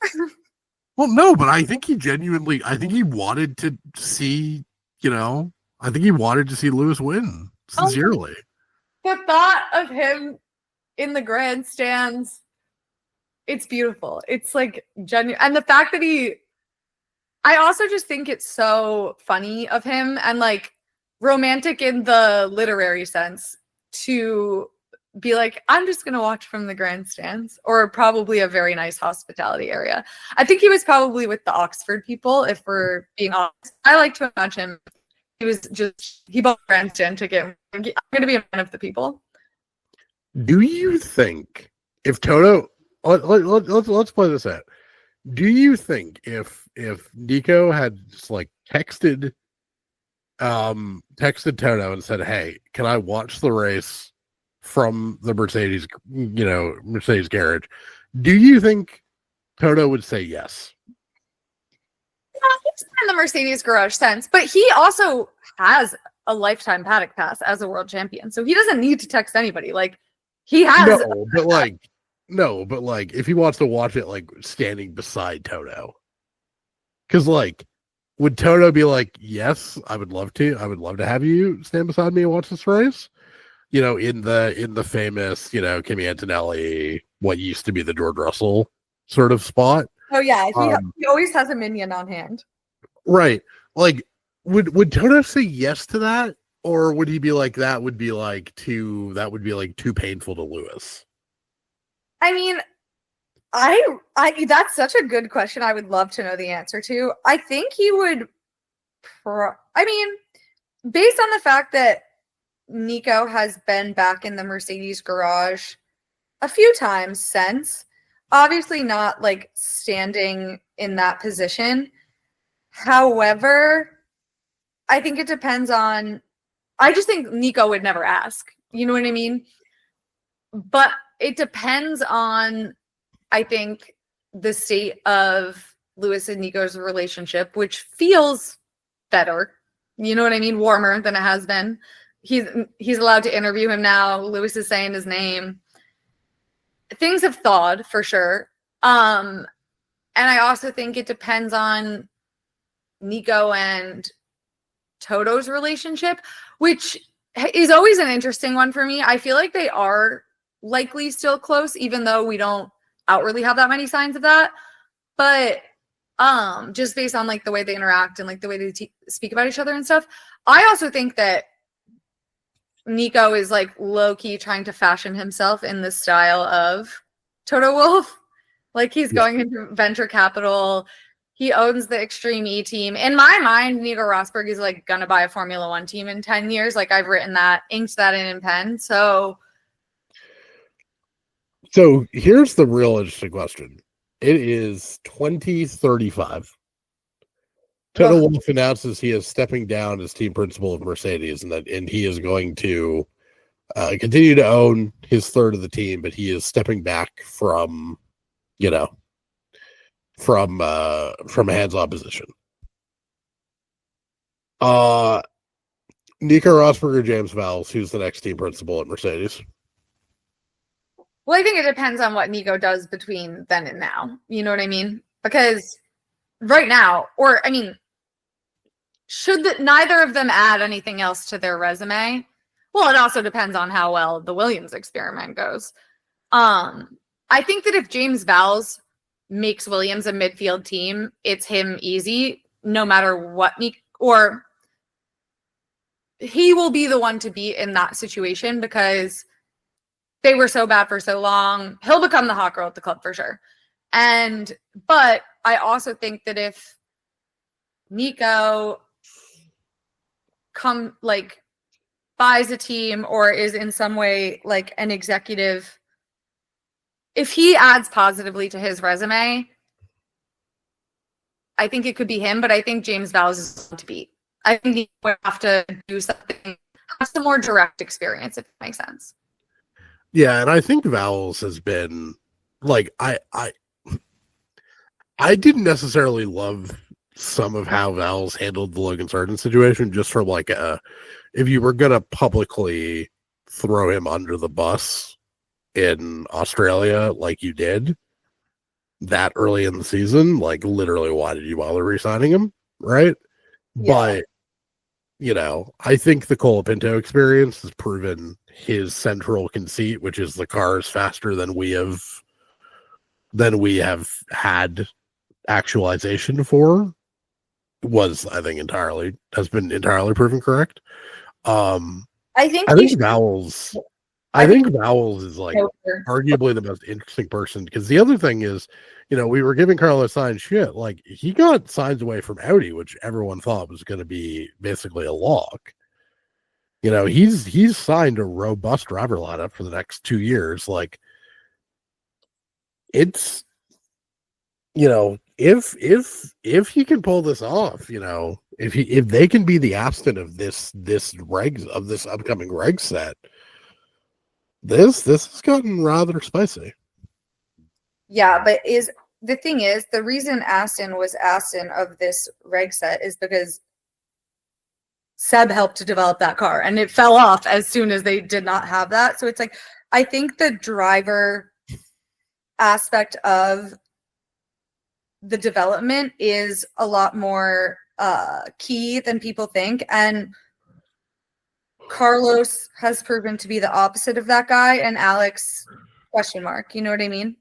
Well, no, but I think he wanted to see, I think he wanted to see Lewis win sincerely. The thought of him in the grandstands, it's beautiful. It's like genuine. And the fact that I also just think it's so funny of him and like romantic in the literary sense to be like, I'm just going to watch from the grandstands, or probably a very nice hospitality area. I think he was probably with the Oxford people, if we're being honest. I like to imagine him. He bought a grandstand ticket. I'm going to be a fan of the people. Do you think if Toto, let's play this out. Do you think if Nico had just like texted Toto and said, "Hey, can I watch the race from the Mercedes garage?" Do you think Toto would say yes? It's in the Mercedes garage sense, but he also has a lifetime paddock pass as a world champion, so he doesn't need to text anybody. Like he has. No, but if he wants to watch it, like standing beside Toto, because like, would Toto be like, "Yes, I would love to. I would love to have you stand beside me and watch this race." In the famous, Kimi Antonelli, what used to be the George Russell sort of spot. Oh yeah, he always has a minion on hand. Right. Like, would Toto say yes to that, or would he be like that would be too painful to Lewis? I mean, I that's such a good question. I would love to know the answer to. I think he would. Based on the fact that Nico has been back in the Mercedes garage a few times since, obviously not like standing in that position. However, I think it depends on, I just think Nico would never ask, you know what I mean? But it depends on, I think, the state of Lewis and Nico's relationship, which feels better, you know what I mean? Warmer than it has been. He's allowed to interview him now. Lewis is saying his name. Things have thawed for sure. And I also think it depends on Nico and Toto's relationship, which is always an interesting one for me. I feel like they are likely still close, even though we don't outwardly have that many signs of that. But just based on like the way they interact and like the way they speak about each other and stuff, I also think that Nico is like low-key trying to fashion himself in the style of Toto Wolff. Like he's going into venture capital. He owns the Extreme E team. In my mind, Nico Rosberg is like gonna buy a Formula One team in 10 years. Like I've written that, inked that in pen. So here's the real interesting question. It is 2035. Toto Wolff announces he is stepping down as team principal of Mercedes, and he is going to continue to own his third of the team, but he is stepping back from a hands-on position. Nico Rosberg or James Vowles, who's the next team principal at Mercedes? Well, I think it depends on what Nico does between then and now. You know what I mean? Because right now, should neither of them add anything else to their resume? Well, it also depends on how well the Williams experiment goes. I think that if James Vowles makes Williams a midfield team, it's him easy, no matter what or he will be the one to be in that situation, because they were so bad for so long. He'll become the hot girl at the club for sure. But I also think that if Nico buys a team or is in some way like an executive, if he adds positively to his resume, I think it could be him, but I think James Vowles is going to beat. I think he would have to do something, have some more direct experience, if that makes sense. Yeah, and I think Vowles has been like I didn't necessarily love some of how Vowles handled the Logan Sargent situation, just from like if you were gonna publicly throw him under the bus in Australia like you did that early in the season, like literally why did you bother re-signing him, right? Yeah. But you know, I think the Colapinto experience has proven his central conceit, which is the car is faster than we have had actualization for, has been entirely proven correct. I think Vowles is like arguably the most interesting person, because the other thing is, you know, we were giving Carlos Sainz shit. Like, he got Sainz away from Audi, which everyone thought was going to be basically a lock. You know, he's signed a robust driver lineup for the next 2 years. Like, it's, you know, if he can pull this off, you know, if they can be the Aston of this upcoming reg set, this has gotten rather spicy. Yeah, but the reason Aston was Aston of this reg set is because Seb helped to develop that car, and it fell off as soon as they did not have that. So it's like, I think the driver aspect of the development is a lot more key than people think, and Carlos has proven to be the opposite of that guy, and Alex, question mark. You know what I mean?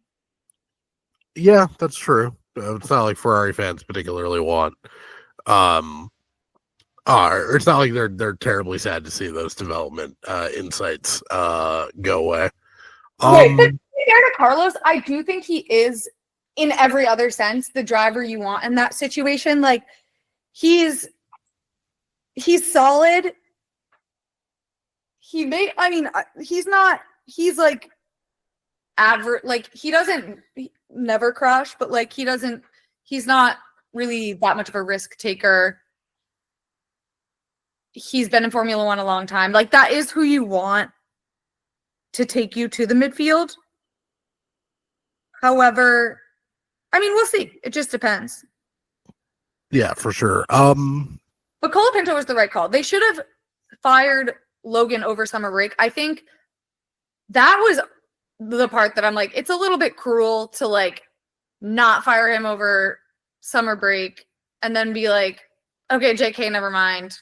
Yeah, that's true. It's not like Ferrari fans particularly want. Or it's not like they're terribly sad to see those development insights go away. Right, but fair to Carlos, I do think he is, in every other sense, the driver you want in that situation. Like, he's solid. He's like average. Like, he never crash, but like he's not really that much of a risk taker. He's been in Formula One a long time. Like, that is who you want to take you to the midfield. However, I mean, we'll see. It just depends. Yeah, for sure. But Colapinto was the right call. They should have fired Logan over summer break. I think that was the part that I'm like, it's a little bit cruel to like not fire him over summer break and then be like, okay, JK, never mind.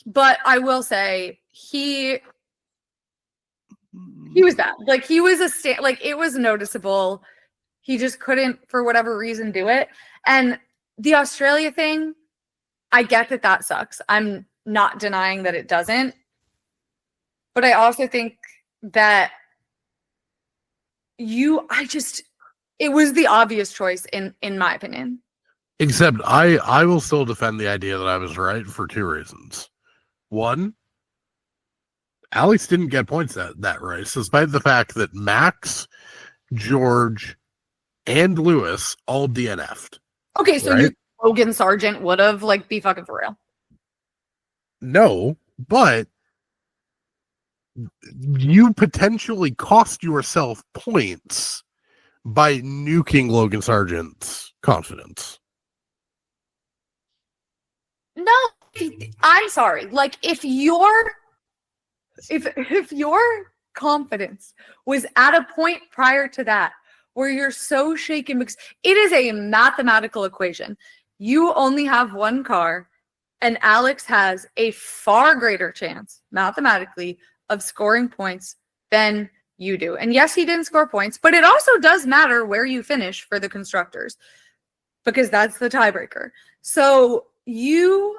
But I will say he was bad. Like, he was it was noticeable. He just couldn't, for whatever reason, do it. And the Australia thing, I get that sucks. I'm not denying that it doesn't. But I also think that it was the obvious choice in my opinion. Except I will still defend the idea that I was right for 2 reasons. One, Alex didn't get points at that race, despite the fact that Max, George, and Lewis all DNF'd. Okay, so right? Logan Sargent would have, like, be fucking for real. No, but you potentially cost yourself points by nuking Logan Sargent's confidence. No, I'm sorry. Like, if your confidence was at a point prior to that where you're so shaken, because it is a mathematical equation. You only have one car, and Alex has a far greater chance, mathematically, of scoring points than you do. And yes, he didn't score points, but it also does matter where you finish for the constructors, because that's the tiebreaker. So you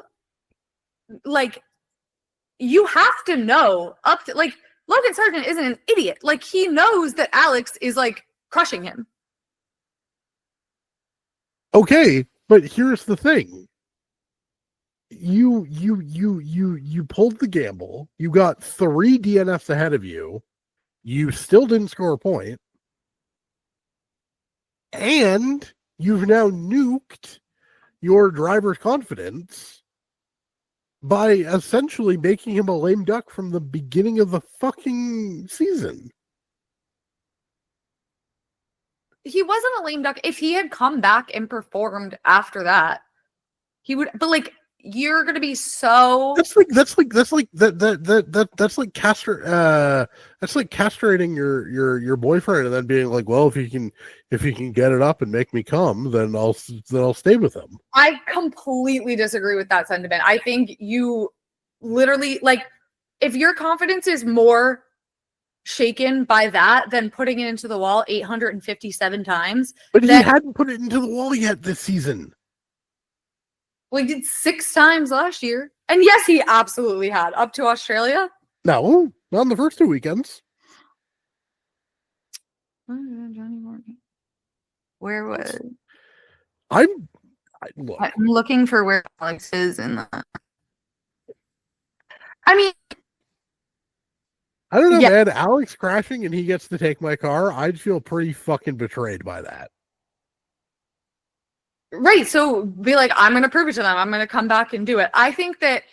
have to know up to, like, Logan Sargent isn't an idiot. Like, he knows that Alex is like crushing him. Okay, but here's the thing. You pulled the gamble. You got 3 DNFs ahead of you. You still didn't score a point. And you've now nuked your driver's confidence by essentially making him a lame duck from the beginning of the fucking season. He wasn't a lame duck. If he had come back and performed after that, he would. But like, you're gonna be so. That's like castrating your boyfriend and then being like, well, if he can get it up and make me come, then I'll stay with him. I completely disagree with that sentiment. I think you literally, like, if your confidence is more shaken by that than putting it into the wall 857 times. But he hadn't put it into the wall yet this season. Well, he did 6 times last year. And yes, he absolutely had. Up to Australia? No, not on the first 2 weekends. Where was... I'm looking for where Alex is in the... I mean... I don't know, man. Alex crashing and he gets to take my car. I'd feel pretty fucking betrayed by that. Right. So be like, I'm going to prove it to them. I'm going to come back and do it. I think that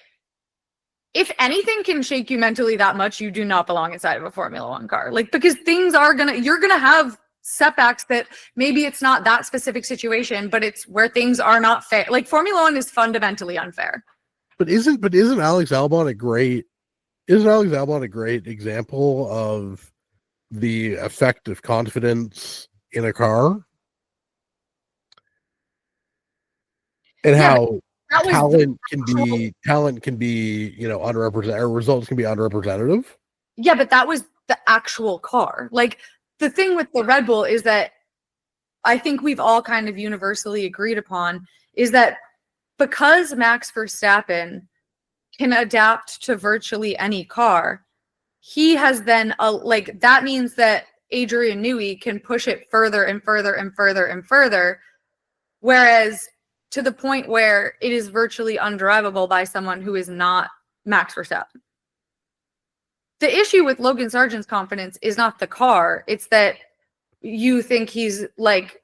if anything can shake you mentally that much, you do not belong inside of a Formula One car. Like, because things are you're going to have setbacks that maybe it's not that specific situation, but it's where things are not fair. Like, Formula One is fundamentally unfair. But isn't Alex Albon a great example of the effect of confidence in a car? And how talent can be, unrepresented, or results can be unrepresentative. Yeah, but that was the actual car. Like, the thing with the Red Bull is that I think we've all kind of universally agreed upon is that because Max Verstappen can adapt to virtually any car, he has then that means that Adrian Newey can push it further and further and further and further, whereas to the point where it is virtually undrivable by someone who is not Max Verstappen. The issue with Logan Sargent's confidence is not the car. It's that you think he's like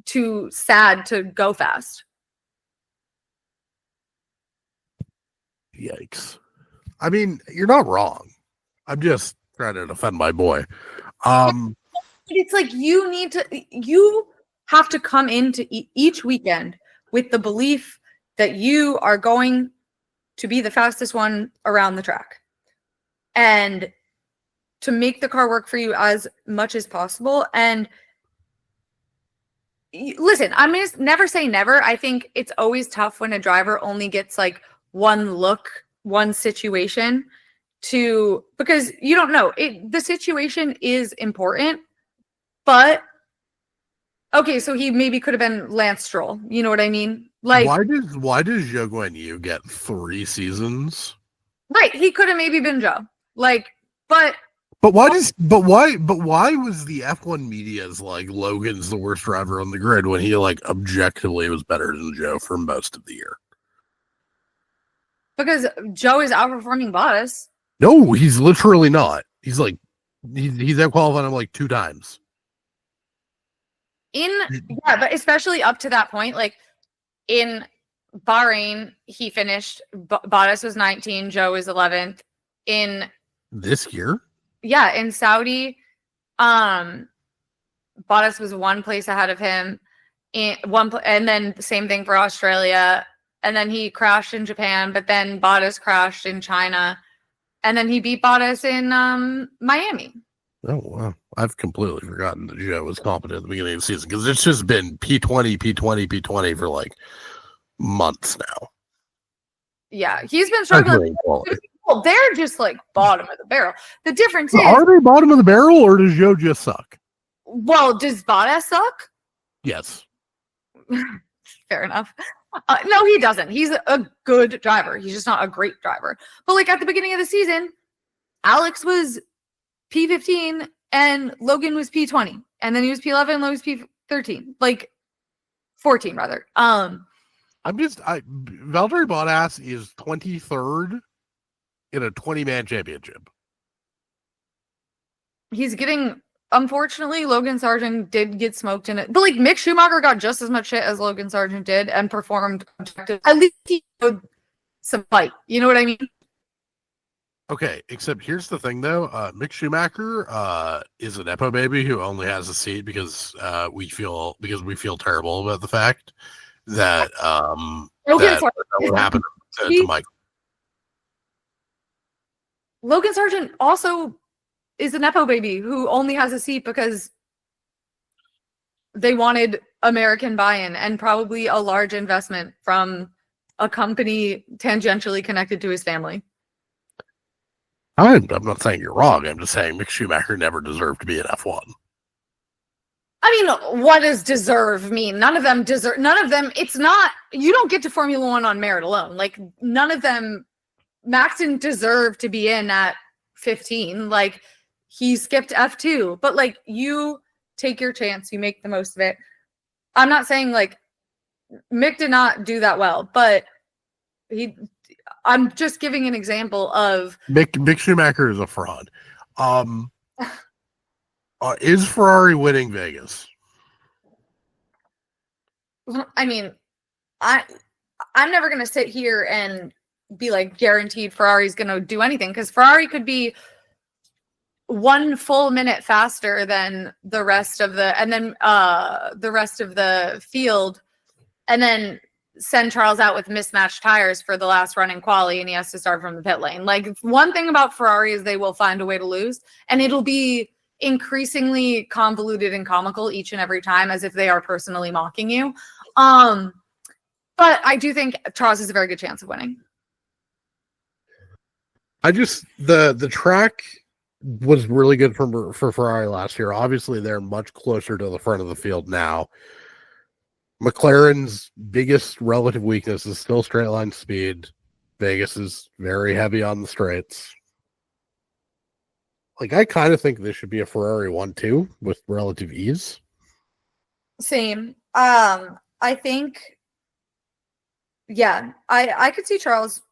too sad to go fast. Yikes. I mean, you're not wrong. I'm just trying to defend my boy. It's like you have to come into each weekend with the belief that you are going to be the fastest one around the track and to make the car work for you as much as possible. And listen, I'm going to never say never. I think it's always tough when a driver only gets like one look, one situation because you don't know. The situation is important, but okay, so he maybe could have been Lance Stroll. You know what I mean? Like, why does Zhou Guanyu get 3 seasons? Right, he could have maybe been Zhou. Like, but why was the F1 media's like Logan's the worst driver on the grid when he like objectively was better than Zhou for most of the year? Because Zhou is outperforming Bottas. No, he's literally not. He's like he's outqualified him like 2 times. But especially up to that point, like in Bahrain, he finished. Bottas was 19, Zhou was 11th. In this year, in Saudi, Bottas was 1 place ahead of him. And then the same thing for Australia. And then he crashed in Japan, but then Bottas crashed in China, and then he beat Bottas in Miami. Oh, wow. I've completely forgotten that Zhou was competent at the beginning of the season because it's just been P20, P20, P20 for like months now. Yeah, he's been struggling. Well, they're just like bottom of the barrel. The difference is... Are they bottom of the barrel or does Zhou just suck? Well, does Bottas suck? Yes. Fair enough. No, he doesn't. He's a good driver. He's just not a great driver. But like at the beginning of the season, Alex was P15 and Logan was P20. And then he was P11 and Logan was P13. Like 14 rather. Valtteri Bottas is 23rd in a 20-man championship. He's getting, unfortunately, Logan Sargent did get smoked in it. But like Mick Schumacher got just as much shit as Logan Sargent did and performed objective. At least he showed some fight. You know what I mean? Okay, except here's the thing though. Mick Schumacher is a Nepo baby who only has a seat because we feel terrible about the fact that what happened to Michael. Logan Sargent also is a Nepo baby who only has a seat because they wanted American buy-in and probably a large investment from a company tangentially connected to his family. I'm not saying you're wrong. I'm just saying Mick Schumacher never deserved to be an F1. I mean, what does deserve mean? None of them, it's not, you don't get to Formula One on merit alone. Like, none of them, Max didn't deserve to be in at 15. Like, he skipped F2. But, like, you take your chance. You make the most of it. I'm not saying, like, Mick did not do that well, but I'm just giving an example of Mick Schumacher is a fraud. Is Ferrari winning Vegas? I mean, I'm never going to sit here and be like guaranteed Ferrari's going to do anything because Ferrari could be 1 full minute faster than the rest of the field, and then send Charles out with mismatched tires for the last run in quali and he has to start from the pit lane. Like, one thing about Ferrari is they will find a way to lose, and it'll be increasingly convoluted and comical each and every time as if they are personally mocking you. But I do think Charles has a very good chance of winning. The track was really good for Ferrari last year. Obviously, they're much closer to the front of the field now. McLaren's biggest relative weakness is still straight line speed. Vegas is very heavy on the straights. Like, I kind of think this should be a Ferrari 1-2 with relative ease. Same. I think, yeah, I could see Charles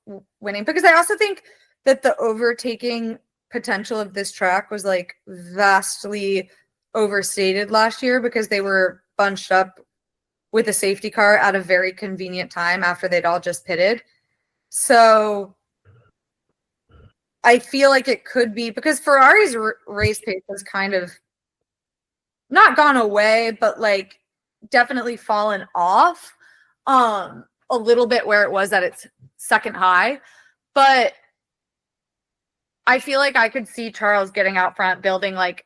winning because I also think that the overtaking potential of this track was like vastly overstated last year because they were bunched up with a safety car at a very convenient time after they'd all just pitted. So I feel like it could be because Ferrari's race pace has kind of not gone away, but like definitely fallen off a little bit where it was at its second high. But I feel like I could see Charles getting out front, building like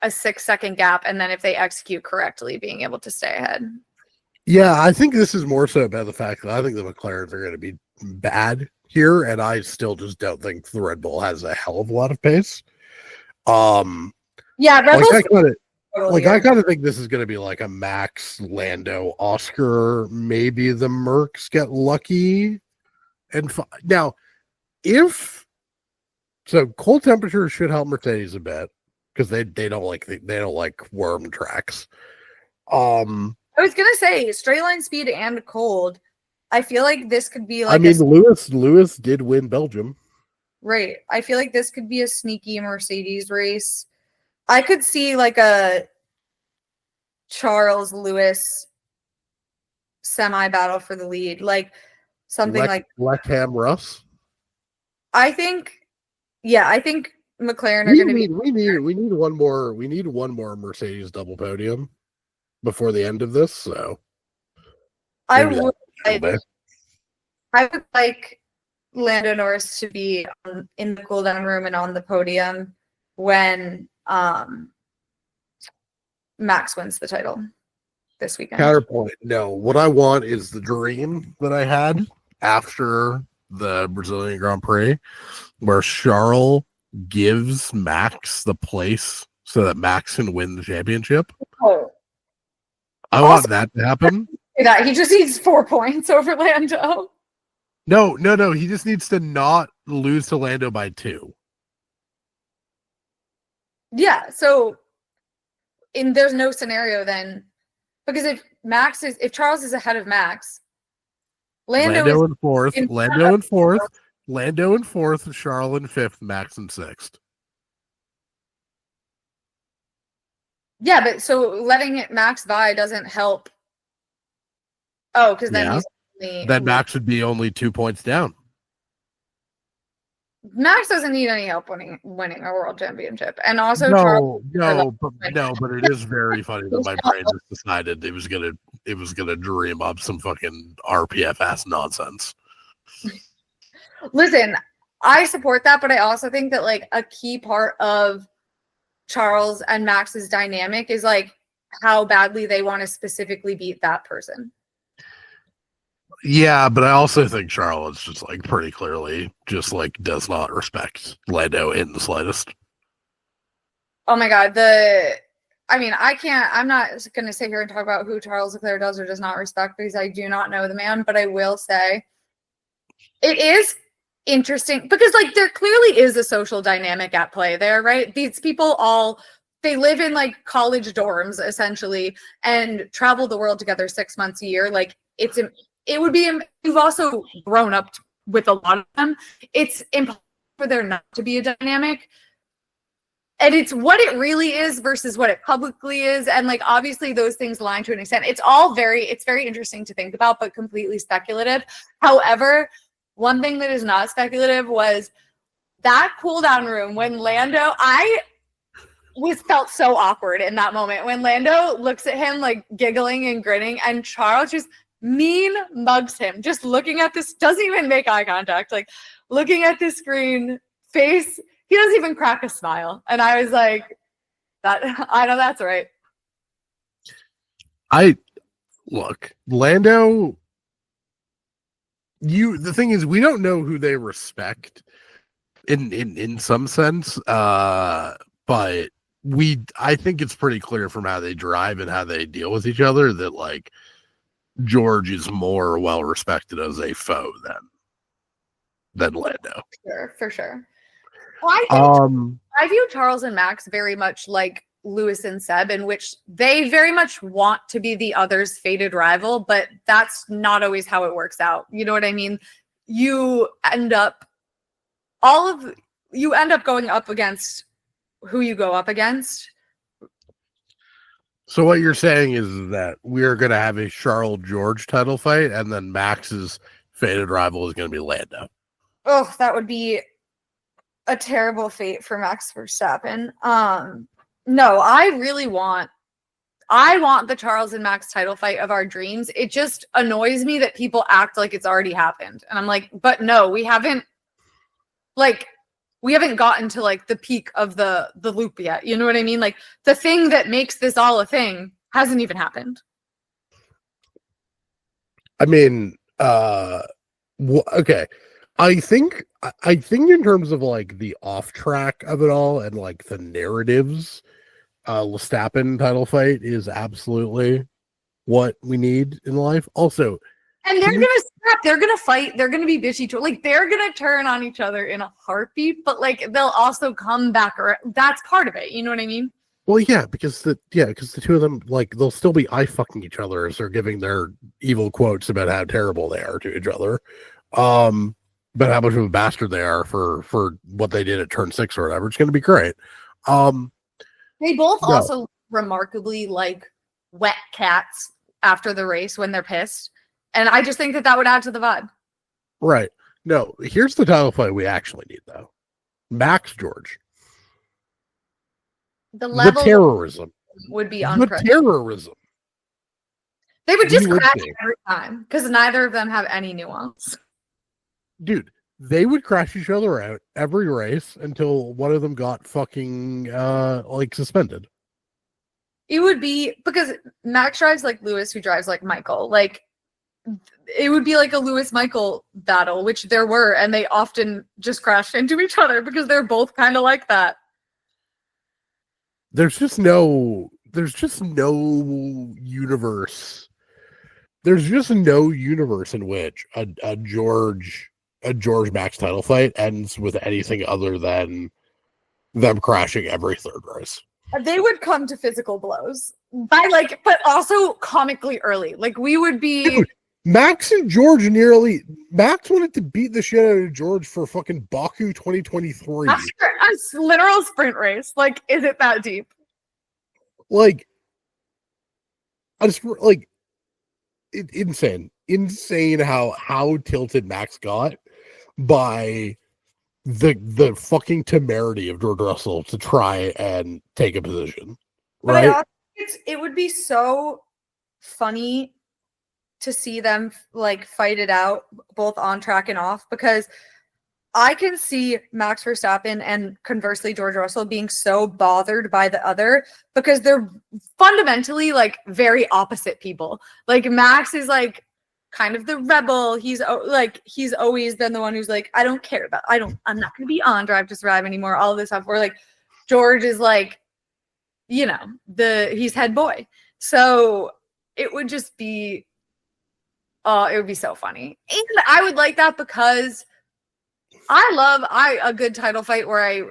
a 6-second gap, and then if they execute correctly, being able to stay ahead. Yeah, I think this is more so about the fact that I think the McLarens are going to be bad here, and I still just don't think the Red Bull has a hell of a lot of pace. Yeah, Red Bull's I kind of think this is going to be like a Max, Lando, Oscar. Maybe the Mercs get lucky. And now, cold temperatures should help Mercedes a bit because they don't like worm tracks. I was gonna say straight line speed and cold. I feel like this could be like. I mean, Lewis did win Belgium. Right. I feel like this could be a sneaky Mercedes race. I could see like a Charles Lewis semi battle for the lead, like something like Leckham Russ. I think McLaren are going to be. We need one more. We need one more Mercedes double podium before the end of this. So I would like Lando Norris to be in the cool down room and on the podium when Max wins the title this weekend. Counterpoint. No, what I want is the dream that I had after the Brazilian Grand Prix, where Charles gives Max the place so that Max can win the championship. Oh. I want that to happen. That he just needs 4 points over Lando. No. He just needs to not lose to Lando by 2. Yeah, so there's no scenario then, because if Charles is ahead of Max, Lando is in fourth, in front Lando of in fourth, Lando in fourth, Charles in fifth, Max in sixth. Yeah, but so letting Max by doesn't help. Oh, because then he's then Max would be only 2 points down. Max doesn't need any help winning a world championship, and also no, but it is very funny that my brain just decided it was gonna dream up some fucking RPFS nonsense. Listen, I support that, but I also think that like a key part of Charles and Max's dynamic is like how badly they want to specifically beat that person. Yeah, but I also think Charlotte's just like pretty clearly just like does not respect Lando in the slightest. Oh my God. I'm not going to sit here and talk about who Charles Leclerc does or does not respect because I do not know the man, but I will say it is interesting because like there clearly is a social dynamic at play there, right? These people they live in like college dorms essentially and travel the world together 6 months a year. Like you've also grown up with a lot of them. It's impossible for there not to be a dynamic. And it's what it really is versus what it publicly is. And like, obviously those things align to an extent. It's very interesting to think about, but completely speculative. However, one thing that is not speculative was that cool down room when Lando, felt so awkward in that moment when Lando looks at him like giggling and grinning and Charles just mean mugs him, just looking at this, doesn't even make eye contact, like looking at the screen, face, he doesn't even crack a smile. And I was like, I know that's right. Look, Lando, the thing is, we don't know who they respect in some sense, but I think it's pretty clear from how they drive and how they deal with each other that like George is more well respected as a foe than Lando. For sure. Well, I view Charles and Max very much like Lewis and Seb, in which they very much want to be the other's fated rival, but that's not always how it works out. You know what I mean? You end up going up against who you go up against. So what you're saying is that we're going to have a Charles George title fight, and then Max's fated rival is going to be Lando. Oh, that would be a terrible fate for Max Verstappen. No, I want the Charles and Max title fight of our dreams. It just annoys me that people act like it's already happened. And I'm like, but no, we haven't gotten to like the peak of the loop yet. You know what I mean? Like the thing that makes this all a thing hasn't even happened. I mean, okay. I think in terms of like the off track of it all and like the narratives, Verstappen title fight is absolutely what we need in life. Also, and they're gonna scrap, they're gonna fight, they're gonna be bitchy, like they're gonna turn on each other in a heartbeat, but like they'll also come back around. That's part of it. You know what I mean? Well, yeah, because the two of them, like, they'll still be eye fucking each other as they're giving their evil quotes about how terrible they are to each other. But how much of a bastard they are for what they did at turn 6 or whatever. It's going to be great. They both also remarkably like wet cats after the race when they're pissed. And I just think that would add to the vibe. Right. No, here's the title fight we actually need, though. Max George. The level of terrorism would be unprecedented. Terrorism. They would just crash every time because neither of them have any nuance. Dude, they would crash each other out every race until one of them got fucking like suspended. It would be because Max drives like Lewis, who drives like Michael. Like it would be like a Lewis-Michael battle, which there were, and they often just crashed into each other because they're both kind of like that. There's just no universe. There's just no universe in which a George Max title fight ends with anything other than them crashing every third race. They would come to physical blows but also comically early. Like we would be. Dude, Max wanted to beat the shit out of George for fucking Baku 2023. A literal sprint race. Like, is it that deep? Like, insane how tilted Max got by the fucking temerity of George Russell to try and take a position, right? But it would be so funny to see them like fight it out both on track and off, because I can see Max Verstappen and conversely George Russell being so bothered by the other, because they're fundamentally like very opposite people. Like Max is like kind of the rebel. He's always been the one who's like, I'm not going to be on Drive to Survive anymore. All of this stuff. Where like George is like, he's head boy. So it would just be, it would be so funny. And I would like that because I love a good title fight where I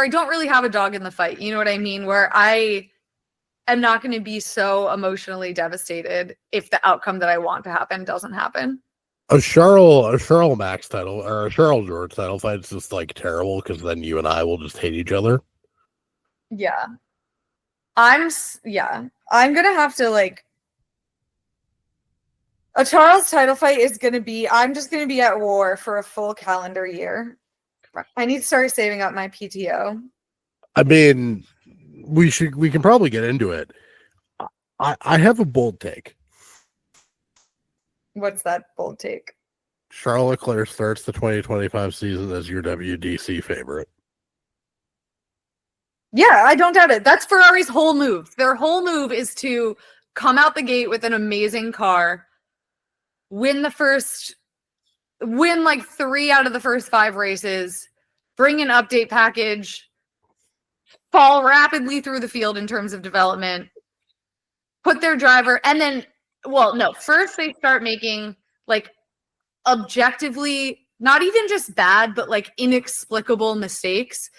don't really have a dog in the fight. You know what I mean? Where I am not going to be so emotionally devastated if the outcome that I want to happen doesn't happen. A Charles Max title or a Charles George title fight is just like terrible, because then you and I will just hate each other. Yeah. I'm going to have to like, a Charles title fight is going to be, I'm just going to be at war for a full calendar year. I need to start saving up my PTO. I mean, we can probably get into it. I have a bold take. What's that bold take? Charles Leclerc starts the 2025 season as your WDC favorite. Yeah, I don't doubt it. That's Ferrari's whole move. Their whole move is to come out the gate with an amazing car, win like 3 out of the first 5 races, bring an update package, fall rapidly through the field in terms of development, put their driver, and then, first they start making like objectively, not even just bad, but like inexplicable mistakes,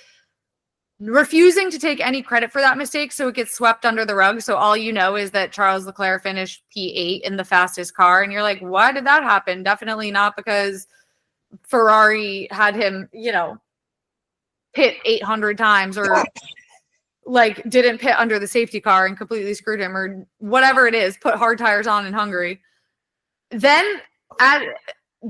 refusing to take any credit for that mistake, so it gets swept under the rug. So all you know is that Charles Leclerc finished P8 in the fastest car, and you're like, why did that happen? Definitely not because Ferrari had him, pit 800 times, or like didn't pit under the safety car and completely screwed him, or whatever it is, put hard tires on in Hungary. Then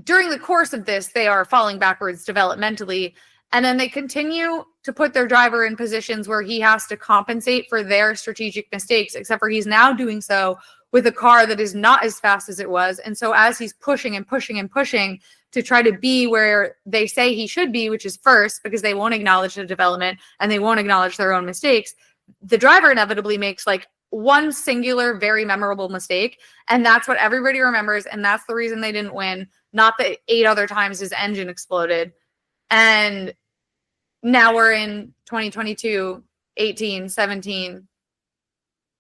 during the course of this, they are falling backwards developmentally. And then they continue to put their driver in positions where he has to compensate for their strategic mistakes, except for he's now doing so with a car that is not as fast as it was. And so as he's pushing and pushing and pushing to try to be where they say he should be, which is first, because they won't acknowledge the development and they won't acknowledge their own mistakes, the driver inevitably makes like one singular, very memorable mistake. And that's what everybody remembers. And that's the reason they didn't win, not the 8 other times his engine exploded. And now we're in 2022, 18, 17,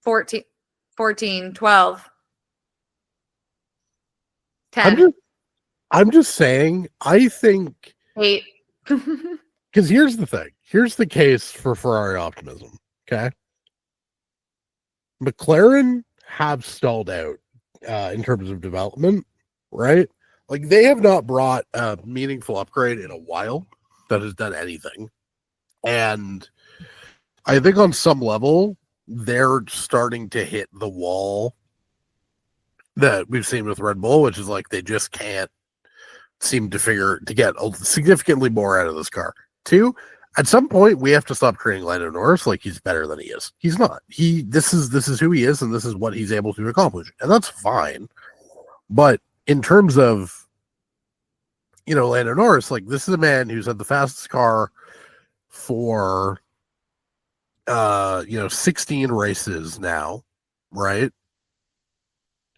14, 12, 10. I'm just saying, I think 8. Because here's the thing. Here's the case for Ferrari optimism, okay? McLaren have stalled out in terms of development, right? Like, they have not brought a meaningful upgrade in a while that has done anything. And I think on some level, they're starting to hit the wall that we've seen with Red Bull, which is like they just can't seem to get significantly more out of this car. 2, at some point, we have to stop treating Lando Norris like he's better than he is. He's not. This is who he is, and this is what he's able to accomplish. And that's fine. But in terms of, Lando Norris, like, this is a man who's had the fastest car for 16 races now, right?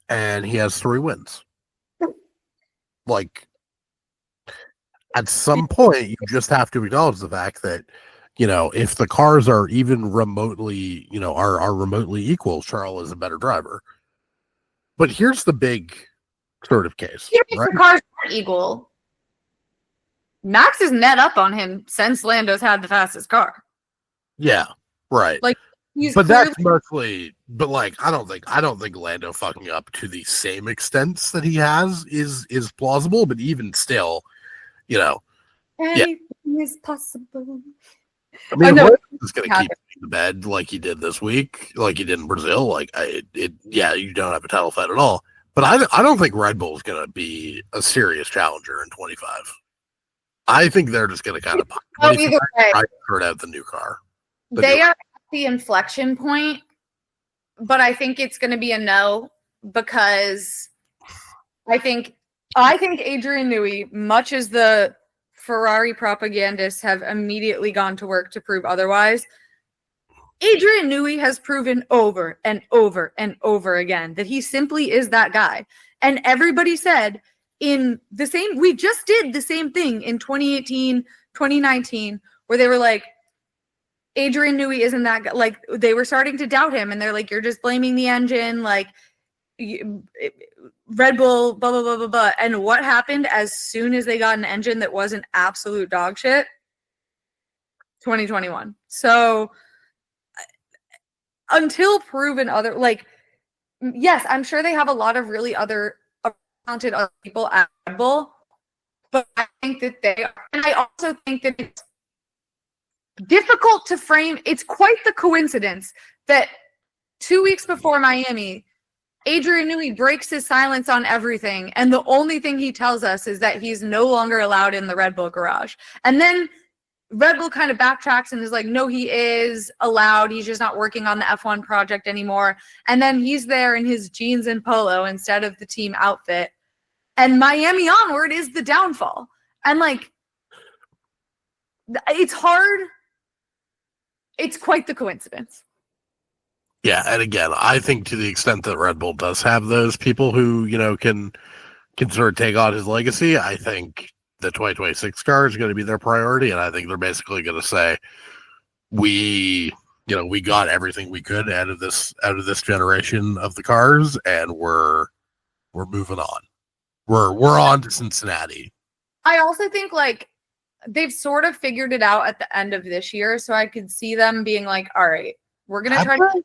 And he has 3 wins. Like, at some point you just have to acknowledge the fact that, if the cars are even remotely, are remotely equal, Charles is a better driver. But here's the big sort of case. If the cars are equal, Max is net up on him since Lando's had the fastest car. Yeah, right. Like, he's but clearly- that's mostly. But like, I don't think Lando fucking up to the same extent that he has is plausible. But even still, you know, anything is possible. I mean, if he's going to keep the bed like he did this week, like he did in Brazil, like you don't have a title fight at all. But I don't think Red Bull is going to be a serious challenger in 25. I think they're just going to kind of sort out the new car. They are at the inflection point, but I think it's going to be a no because I think Adrian Newey, much as the Ferrari propagandists have immediately gone to work to prove otherwise, Adrian Newey has proven over and over and over again that he simply is that guy. And everybody said we just did the same thing in 2018, 2019, where they were like, Adrian Newey isn't that guy. Like, they were starting to doubt him, and they're like, you're just blaming the engine, like Red Bull, blah, blah, blah, blah, blah. And what happened as soon as they got an engine that wasn't absolute dog shit? 2021. So until proven other, like, yes, I'm sure they have a lot of really talented other people at Red Bull, but I think that they are, and I also think that it's difficult to frame. It's quite the coincidence that 2 weeks before Miami, Adrian Newey breaks his silence on everything, and the only thing he tells us is that he's no longer allowed in the Red Bull garage. And then Red Bull kind of backtracks and is like, no, he is allowed. He's just not working on the F1 project anymore. And then he's there in his jeans and polo instead of the team outfit. And Miami onward is the downfall. And like, it's hard. It's quite the coincidence. Yeah, and again, I think to the extent that Red Bull does have those people who, can sort of take on his legacy, I think the 2026 car is going to be their priority, and I think they're basically going to say, we got everything we could out of this generation of the cars, and we're moving on. We're on to Cincinnati. I also think like they've sort of figured it out at the end of this year, so I could see them being like, all right, we're going to try to...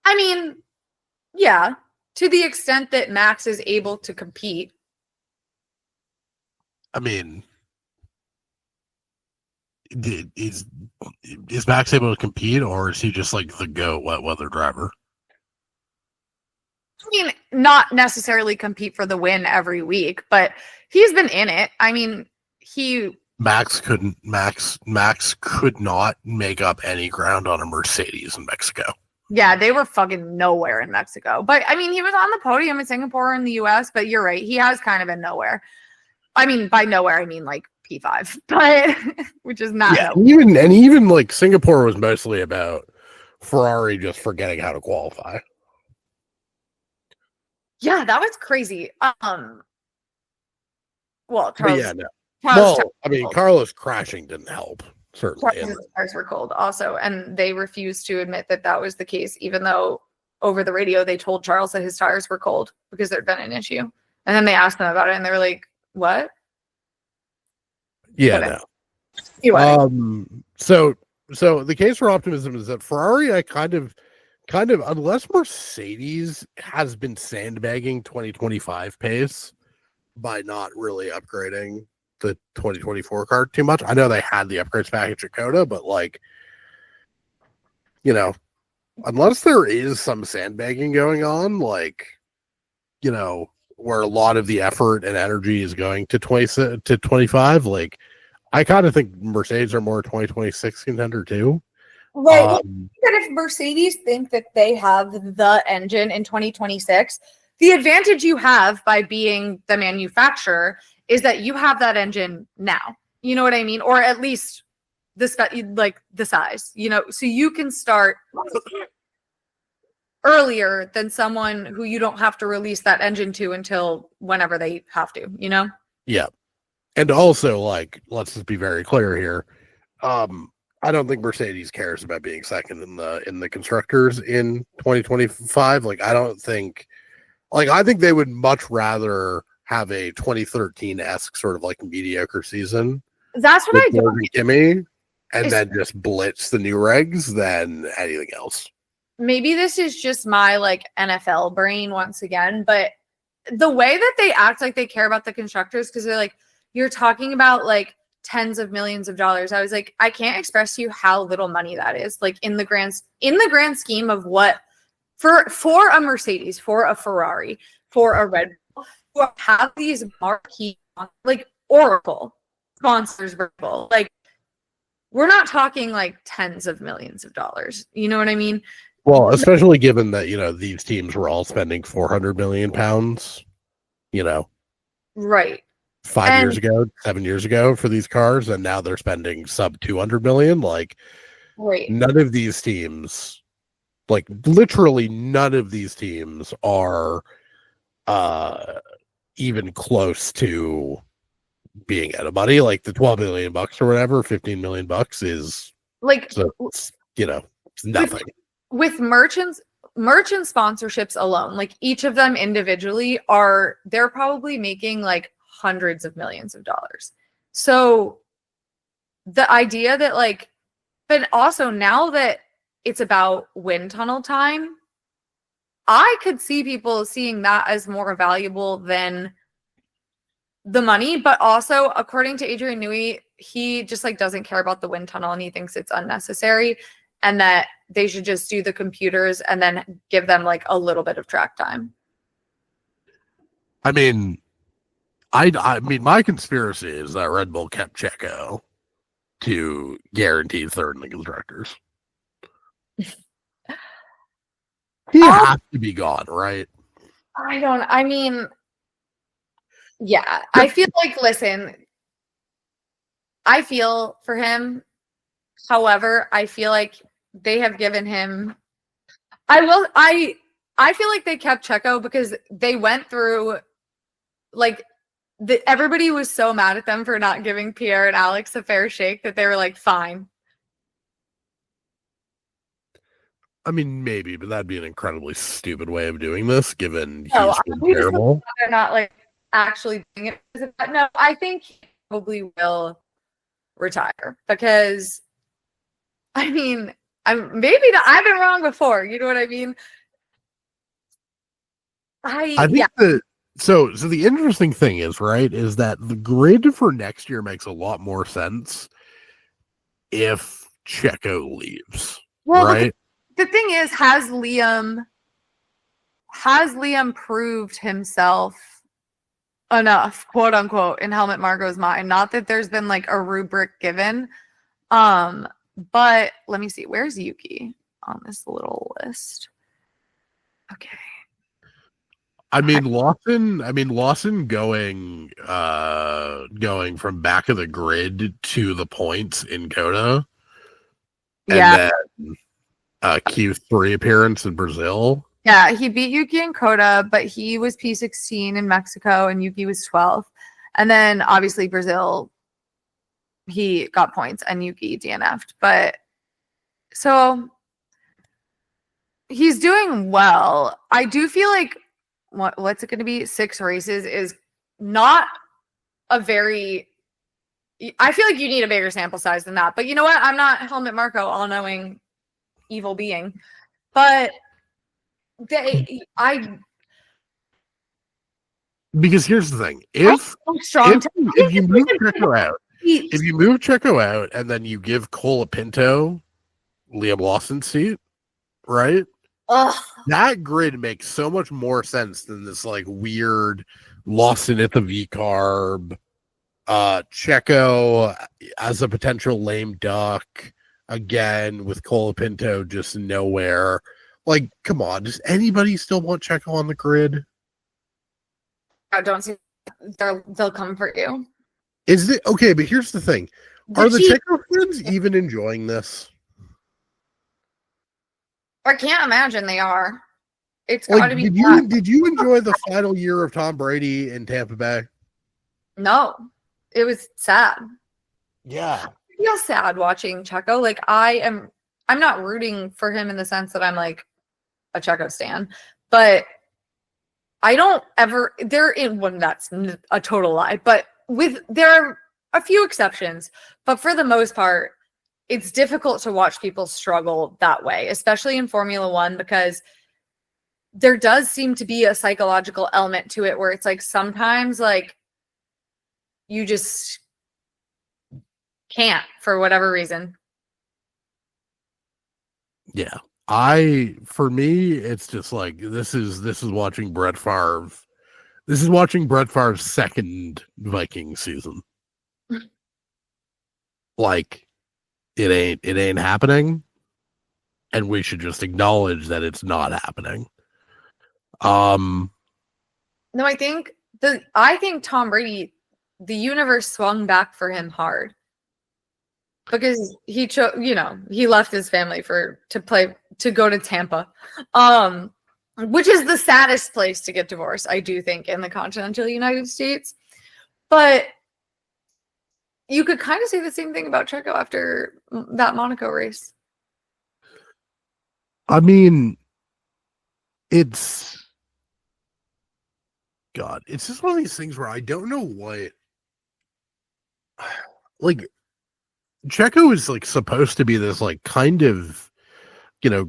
I mean, yeah, to the extent that Max is able to compete. I mean, is Max able to compete, or is he just like the GOAT wet weather driver? I mean, not necessarily compete for the win every week, but he's been in it. I mean, Max could not make up any ground on a Mercedes in Mexico. Yeah, they were fucking nowhere in Mexico. But, I mean, he was on the podium in Singapore and the U.S., but you're right. He has kind of been nowhere. I mean, by nowhere, I mean, like, P5. But, which is not... Yeah, even, like, Singapore was mostly about Ferrari just forgetting how to qualify. Yeah, that was crazy. Well, Carlos crashing didn't help. Certainly. His tires were cold also, and they refused to admit that was the case, even though over the radio they told Charles that his tires were cold because there'd been an issue. And then they asked them about it, and they were like, what? Yeah, okay. No. Anyway. So the case for optimism is that Ferrari, I kind of, unless Mercedes has been sandbagging 2025 pace by not really upgrading the 2024 car too much. I know they had the upgrades package at Coda, but like, unless there is some sandbagging going on, like, where a lot of the effort and energy is going to 25, like, I kind of think Mercedes are more 2026 contender too. Right. That if Mercedes think that they have the engine in 2026, the advantage you have by being the manufacturer is that you have that engine now. You know what I mean? Or at least the size, so you can start earlier than someone who you don't have to release that engine to until whenever they have to, Yeah. And also, like, let's just be very clear here. I don't think Mercedes cares about being second in the constructors in 2025. Like, I think they would much rather have a 2013-esque sort of like mediocre season That's what with I don't Jordan Kimmey, and It's- then just blitz the new regs than anything else. maybe this is just my like NFL brain once again, but the way that they act like they care about the constructors, because they're like, you're talking about like tens of millions of dollars. I was like, I can't express to you how little money that is, like in the grand scheme of what for a Mercedes, for a Ferrari, for a Red Bull, who have these marquee like Oracle sponsors, verbal. Like, we're not talking like tens of millions of dollars. You know what I mean? Well, especially given that, these teams were all spending 400 million pounds, Right. 5 years ago, 7 years ago for these cars, and now they're spending sub 200 million. Like, Right. none of these teams, like literally none of these teams are even close to being out of money. Like the 12 million bucks or whatever, 15 million bucks is Like, it's nothing. With merchant sponsorships alone, like each of them individually they're probably making like hundreds of millions of dollars. So the idea that like, but also now that it's about wind tunnel time, I could see people seeing that as more valuable than the money. But also, according to Adrian Newey, he just like doesn't care about the wind tunnel and he thinks it's unnecessary, and that they should just do the computers and then give them like a little bit of track time. I mean, I mean, my conspiracy is that Red Bull kept Checo to guarantee third in the constructors. He has to be gone, right? Yeah, I feel like, listen, I feel for him. However, I feel like they have given him, I feel like they kept Checo because they went through like everybody was so mad at them for not giving Pierre and Alex a fair shake that they were like, fine. I mean, maybe, but that'd be an incredibly stupid way of doing this, given he's been terrible. They're not like actually doing it. No, I think he probably will retire because, I mean, I've been wrong before. You know what I mean? I think that so the interesting thing is, right, is that the grid for next year makes a lot more sense if Checo leaves. Well, right? The thing is, has Liam proved himself enough, quote unquote, in Helmut Marko's mind? Not that there's been like a rubric given. But let me see. Where's Yuki on this little list? Okay. I mean, Lawson going from back of the grid to the points in Coda. And then Q3 appearance in Brazil. Yeah, he beat Yuki in Coda, but he was P16 in Mexico and Yuki was 12th. And then obviously Brazil, he got points and Yuki DNF'd. But so he's doing well. I do feel like what's it going to be? 6 races is not a very. I feel like you need a bigger sample size than that. But you know what? I'm not Helmut Marko, all-knowing evil being. But because here's the thing: if you move Checo out, and then you give Colapinto Liam Lawson's seat, right? That grid makes so much more sense than this like weird Lawson at the V carb, Checo as a potential lame duck again with Colapinto just nowhere. Like, come on, does anybody still want Checo on the grid? I don't see they'll come for you. Is it okay? But here's the thing: are the Checo fans even enjoying this? I can't imagine they are. It's like, got to be. Did you enjoy the final year of Tom Brady in Tampa Bay? No, it was sad. Yeah, I feel sad watching Checo. Like I'm not rooting for him in the sense that I'm like a Checo stan, but I don't ever, they're in one that's a total lie, but there are a few exceptions, but for the most part, it's difficult to watch people struggle that way, especially in Formula One, because there does seem to be a psychological element to it where it's like sometimes like you just can't for whatever reason. Yeah. For me, it's just like this is watching Brett Favre. This is watching Brett Favre's second Viking season. Like it ain't happening, and we should just acknowledge that it's not happening. No, I think Tom Brady, the universe swung back for him hard. Because he he left his family to go to Tampa, which is the saddest place to get divorced, I do think, in the continental United States. But you could kind of say the same thing about Checo after that Monaco race. I mean, it's just one of these things where I don't know what, like, Checo is like supposed to be this like kind of,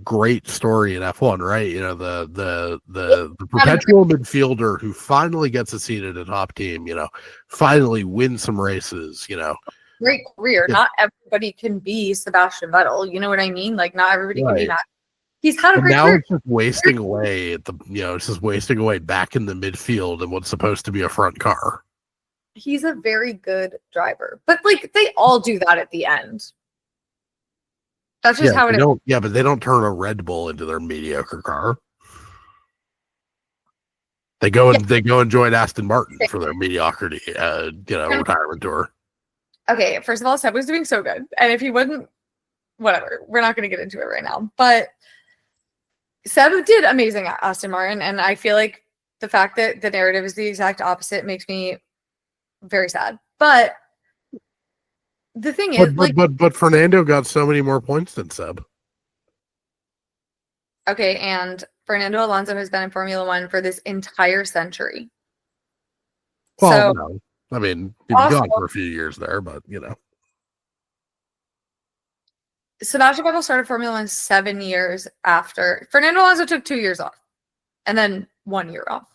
great story in F1, right? The perpetual midfielder who finally gets a seat at a top team, finally wins some races, Great career. Yeah. Not everybody can be Sebastian Vettel. You know what I mean? Like not everybody can be that. He's had a great career. Now it's just wasting away it's just wasting away back in the midfield in what's supposed to be a front car. He's a very good driver, but like they all do that at the end. That's just how it is. Yeah, but they don't turn a Red Bull into their mediocre car. They go and join Aston Martin for their mediocrity, retirement tour. Okay, first of all, Seb was doing so good, and if he wouldn't, whatever. We're not going to get into it right now, but Seb did amazing at Aston Martin, and I feel like the fact that the narrative is the exact opposite makes me very sad. But the thing is, but Fernando got so many more points than Seb. Okay, and Fernando Alonso has been in Formula One for this entire century. Well, no. I mean, he's gone for a few years there, but Sebastian Vettel started Formula One 7 years after. Fernando Alonso took 2 years off, and then 1 year off.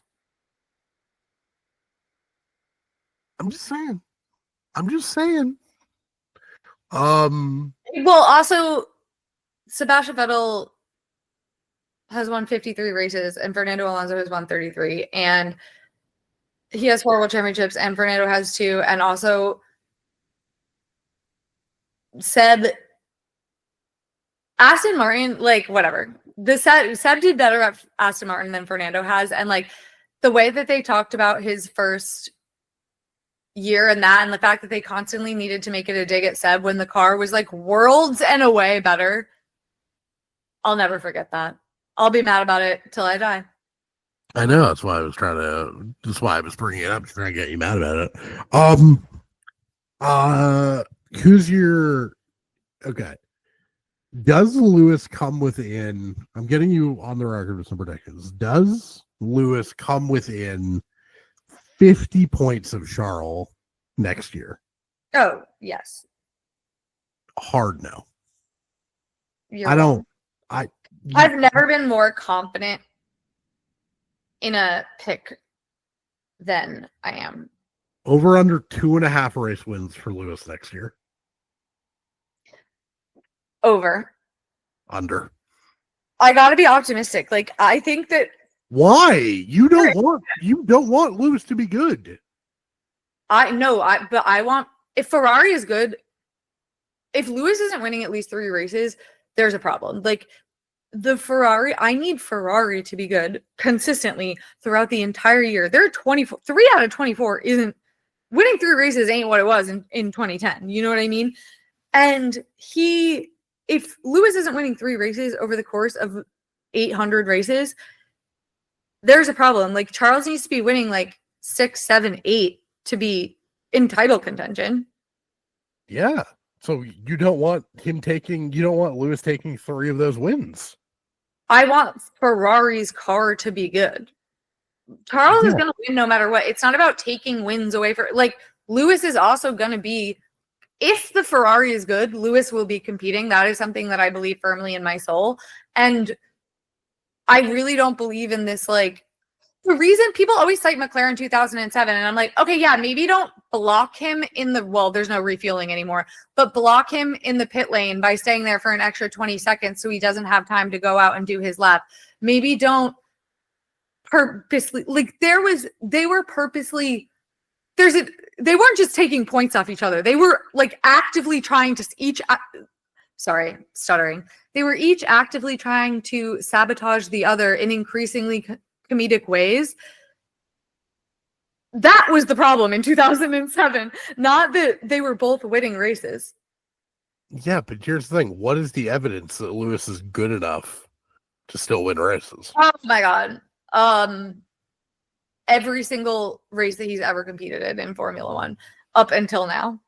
I'm just saying. Well, also, Sebastian Vettel has won 53 races, and Fernando Alonso has won 33, and he has 4 World Championships, and Fernando has 2, and also Seb, Aston Martin, like whatever. Seb did better at Aston Martin than Fernando has, and like the way that they talked about his first year and the fact that they constantly needed to make it a dig at Seb when the car was like worlds and away better. I'll never forget that. I'll be mad about it till I die. I know. That's why I was bringing it up, trying to get you mad about it. Who's your, okay. Does Lewis come within, I'm getting you on the record with some predictions. Does Lewis come within 50 points of Charles next year? Oh, yes. Hard no. I've never been more confident in a pick than I am. Over under 2.5 race wins for Lewis next year. Over. Under. I gotta be optimistic. Like I think that. Why? You don't want Lewis to be good. I want, if Ferrari is good, if Lewis isn't winning at least 3 races, there's a problem. Like I need Ferrari to be good consistently throughout the entire year. They're 3 out of 24 isn't winning 3 races ain't what it was in 2010. You know what I mean? And if Lewis isn't winning 3 races over the course of 800 races, there's a problem. Like Charles needs to be winning like 6, 7, 8 to be in title contention. Yeah. So you don't want Lewis taking 3 of those wins. I want Ferrari's car to be good. Charles is going to win no matter what. It's not about taking wins away from, like, Lewis is also going to be, if the Ferrari is good, Lewis will be competing. That is something that I believe firmly in my soul. And I really don't believe in this, like, the reason people always cite McLaren 2007, and I'm like, okay, yeah, maybe don't block him in the, well, there's no refueling anymore, but block him in the pit lane by staying there for an extra 20 seconds so he doesn't have time to go out and do his lap. Maybe don't purposely, like, they weren't just taking points off each other. They were like actively trying to They were each actively trying to sabotage the other in increasingly comedic ways. That was the problem in 2007, not that they were both winning races. Yeah, but here's the thing. What is the evidence that Lewis is good enough to still win races? Oh my God. Every single race that he's ever competed in Formula One up until now.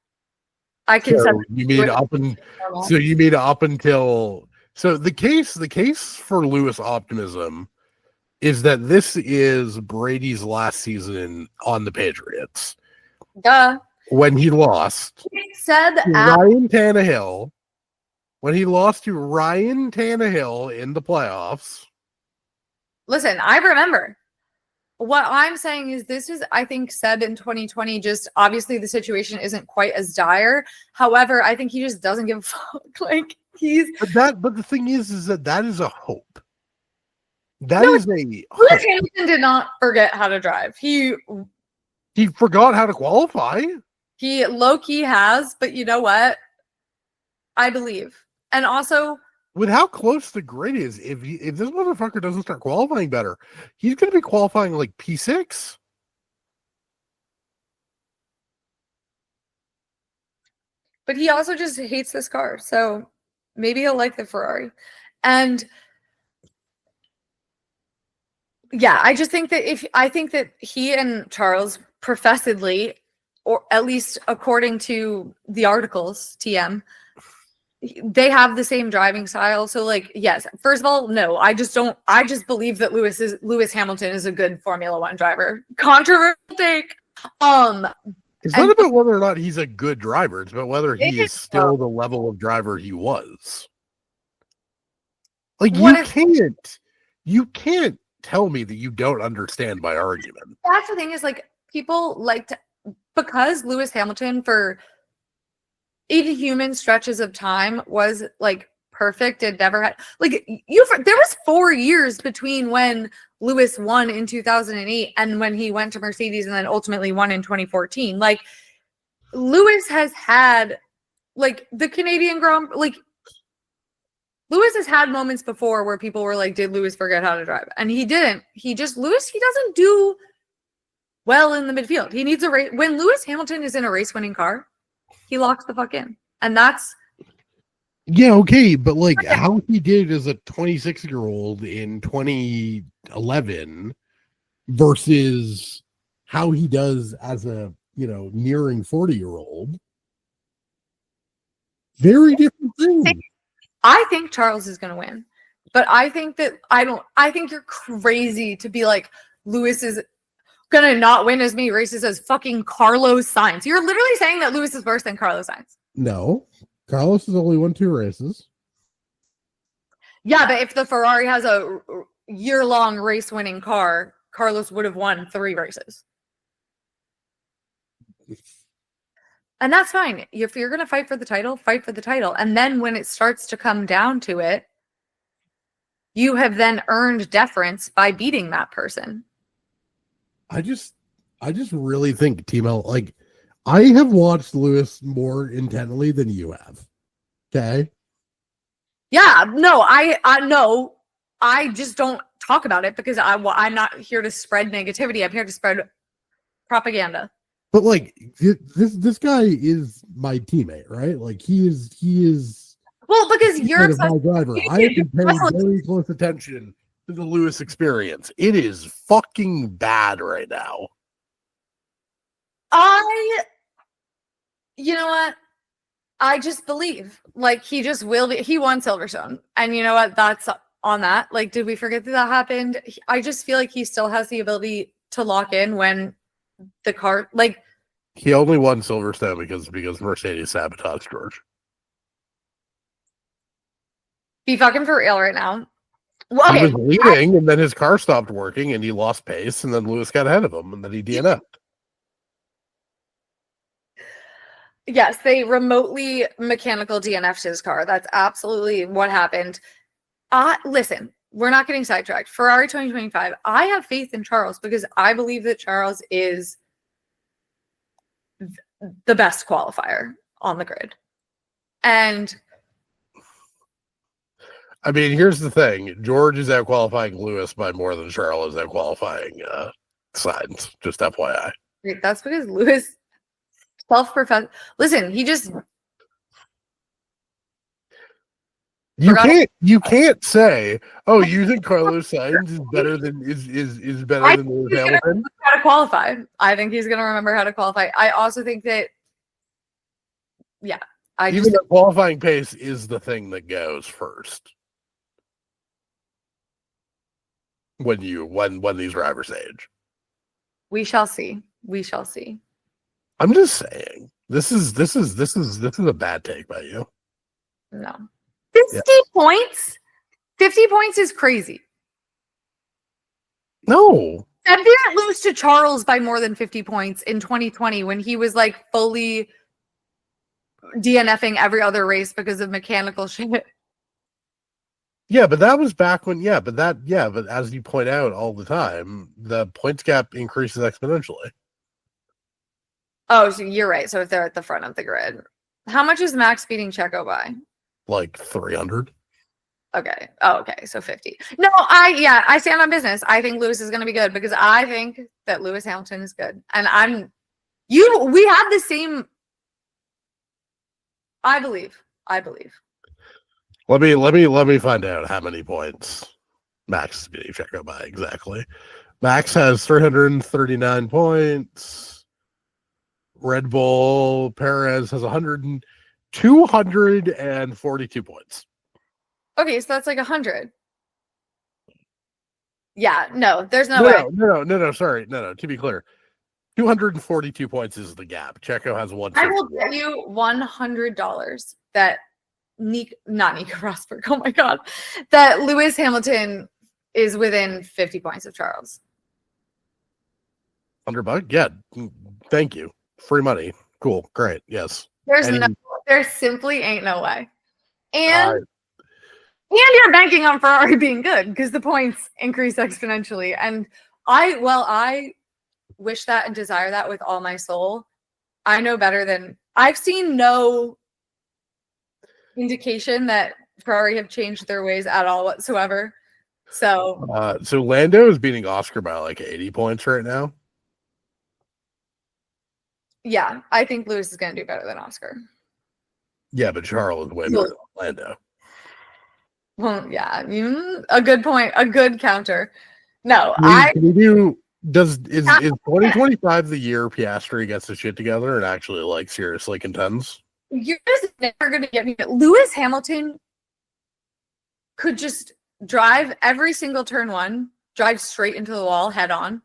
I can so you mean up until the case for Lewis optimism is that this is Brady's last season on the Patriots. Duh. When he lost Ryan Tannehill, when he lost to Ryan Tannehill in the playoffs. Listen, I remember. What I'm saying is this is, I think, Seb in 2020, just obviously the situation isn't quite as dire. However, I think he just doesn't give a fuck. Like, but the thing is that is a hope. Lewis Hamilton did not forget how to drive. He forgot how to qualify. He low-key has, but you know what? I believe. And also, with how close the grid is, if this motherfucker doesn't start qualifying better, he's going to be qualifying like P6. But he also just hates this car, so maybe he'll like the Ferrari. And yeah, I just think that he and Charles professedly, or at least according to the articles, TM, they have the same driving style. So, like, yes, first of all, no, I just believe that Lewis Hamilton is a good Formula One driver. Controversial take. It's not about whether or not he's a good driver. It's about whether he is still the level of driver he was. Like, you can't tell me that you don't understand my argument. That's the thing, is like, people like to, because Lewis Hamilton for inhuman stretches of time was like perfect and never had, like, there was 4 years between when Lewis won in 2008 and when he went to Mercedes and then ultimately won in 2014. Like, Lewis has had, like, the Canadian Grand, like, Lewis has had moments before where people were like, did Lewis forget how to drive? And he didn't. He doesn't do well in the midfield. He needs a race. When Lewis Hamilton is in a race-winning car, he locks the fuck in. And that's... Yeah, okay, but like how he did as a 26-year-old in 2011 versus how he does as a, nearing 40-year-old. Very different things. I think Charles is going to win, but I think you're crazy to be like, Lewis is going to not win as many races as fucking Carlos Sainz. You're literally saying that Lewis is worse than Carlos Sainz. No, Carlos has only won 2 races. Yeah, but if the Ferrari has a year-long race-winning car, Carlos would have won 3 races. And that's fine. If you're going to fight for the title, fight for the title. And then when it starts to come down to it, you have then earned deference by beating that person. I just really think like, I have watched Lewis more intently than you have. Okay. Yeah, no, I know. I just don't talk about it because I'm not here to spread negativity. I'm here to spread propaganda. But like, this guy is my teammate, right? Like, he is. Well, because you're my driver. I have been paying very close attention to the Lewis experience. It is fucking bad right now. You know what? I just believe, like, he just will be. He won Silverstone, and you know what? on that. Like, did we forget that happened? I just feel like he still has the ability to lock in when the car, like, he only won Silverstone because Mercedes sabotaged George. be fucking for real right now. Well, okay, he was leading, and then his car stopped working, and he lost pace, and then Lewis got ahead of him, and then he DNF'd. Yes, they remotely mechanical DNF'd his car. That's absolutely what happened. Listen, we're not getting sidetracked. Ferrari 2025. I have faith in Charles because I believe that Charles is the best qualifier on the grid. And I mean, here's the thing. George is out qualifying Lewis by more than Charles is out qualifying Sainz. Just FYI. that's because Lewis self-professed. Listen, he just You can't say, oh, you think Carlos Sainz is better than is better than Lewis Hamilton? How to qualify. I think he's gonna remember how to qualify. I also think that Even the qualifying pace is the thing that goes first. When these drivers age. We shall see. We shall see. I'm just saying. This is a bad take by you. No. 50 points? 50 points is crazy. No. Seb didn't lose to Charles by more than 50 points in 2020 when he was like fully DNFing every other race because of mechanical shit. Yeah, but that was back when, but as you point out all the time, the points gap increases exponentially. Oh, so you're right. So if they're at the front of the grid, how much is Max beating Checo by? Like 300. Okay. Oh, okay. So 50. No, I stand on business. I think Lewis is going to be good because I think that Lewis Hamilton is good. And we have the same. I believe. Let me find out how many points Max is beating Checo by exactly. Max has 339 points. Red Bull Perez has 242 points. Okay, so that's like 100. Yeah, no, there's no way. No, sorry. No, to be clear. 242 points is the gap. Checo has one. I will bet you $100 that not Nico Rosberg. Oh my god, that Lewis Hamilton is within 50 points of Charles. $100? Yeah. Thank you. Free money. Cool. Great. Yes. There simply ain't no way. And you're banking on Ferrari being good because the points increase exponentially. And I wish that and desire that with all my soul. I know better than I've seen no indication that Ferrari have changed their ways at all whatsoever. So Lando is beating Oscar by like 80 points right now. Yeah, I think Lewis is going to do better than Oscar. Yeah, but Charles is way better than Lando. Well, yeah, a good point, a good counter. No, is 2025 the year Piastri gets his shit together and actually like seriously contends? You're just never going to get me. Lewis Hamilton could just drive every single turn one, drive straight into the wall head on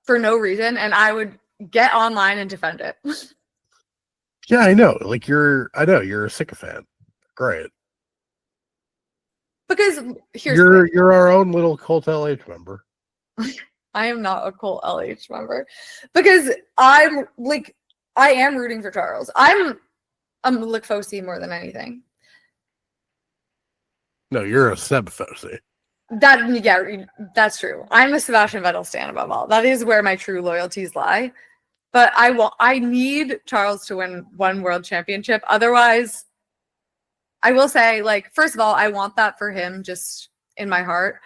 for no reason, and I would get online and defend it. Yeah, I know. Like you're a sycophant. Great. Because you're our own little cult LH member. I am not a cult LH member because I am rooting for Charles. I'm Lick Fossey more than anything. No, you're a Seb Fossey. That's true. I'm a Sebastian Vettel stan above all. That is where my true loyalties lie. But I need Charles to win one world championship. Otherwise, I will say, first of all, I want that for him just in my heart.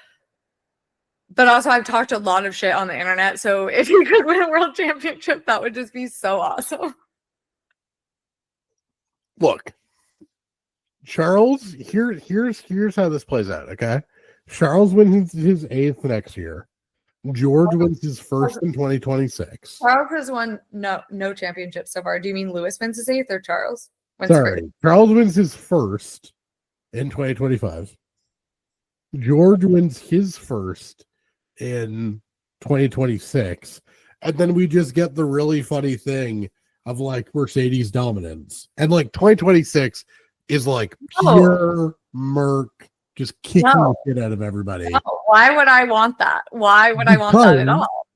But also, I've talked a lot of shit on the internet. So if he could win a world championship, that would just be so awesome. Look, Charles, here's how this plays out, okay? Charles wins his 8th next year. George wins his first in 2026. Charles has won no championships so far. Do you mean Lewis wins his 8th or Charles? Sorry, Charles wins his first in 2025. George wins his first in 2026, and then we just get the really funny thing of like Mercedes dominance, and like 2026 is like pure Merc just kicking the shit out of everybody. No. Why would I want that? Why would I want that at all?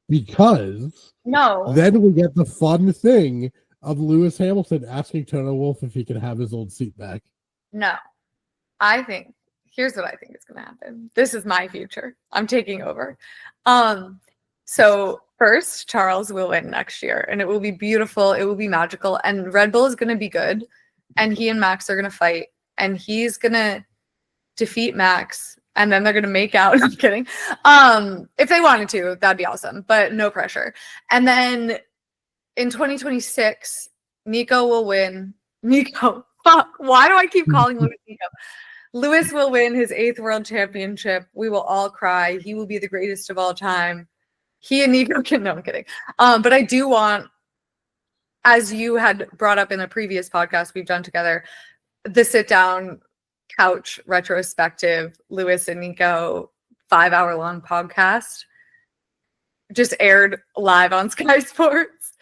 Because no, then we get the fun thing of Lewis Hamilton asking Toto Wolff if he could have his old seat back. No, here's what I think is going to happen. This is my future. I'm taking over. So first, Charles will win next year, and it will be beautiful. It will be magical, and Red Bull is going to be good, and he and Max are going to fight, and he's going to defeat Max, and then they're going to make out. I'm kidding. If they wanted to, that'd be awesome, but no pressure. And then in 2026, Nico will win. Nico, fuck, why do I keep calling Lewis Nico? Lewis will win his 8th world championship. We will all cry. He will be the greatest of all time. He and Nico can, no, I'm kidding. But I do want, as you had brought up in a previous podcast we've done together, the sit down couch retrospective Lewis and Nico 5-hour long podcast just aired live on Sky Sports.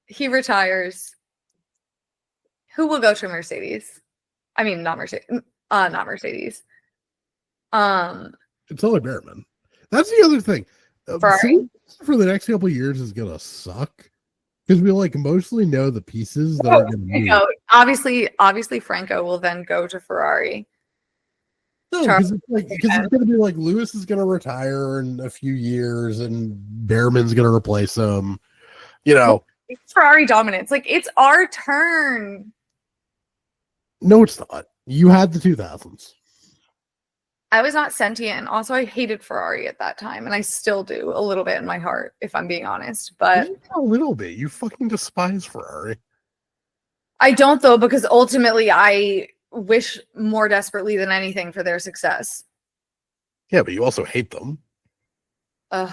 He retires. Who will go to Mercedes? I mean, not Mercedes. Not Mercedes. It's only Behrman. That's the other thing. Ferrari for the next couple of years is gonna suck because we like mostly know the pieces that are gonna move. Obviously, Franco will then go to Ferrari. No, because it's gonna be like Lewis is gonna retire in a few years, and Behrman's gonna replace him. You know, it's Ferrari dominance. Like, it's our turn. No, it's not. You had the 2000s. I was not sentient, and also I hated Ferrari at that time, and I still do a little bit in my heart, if I'm being honest. But a little bit. You fucking despise Ferrari. I don't, though, because ultimately I wish more desperately than anything for their success. Yeah, but you also hate them. A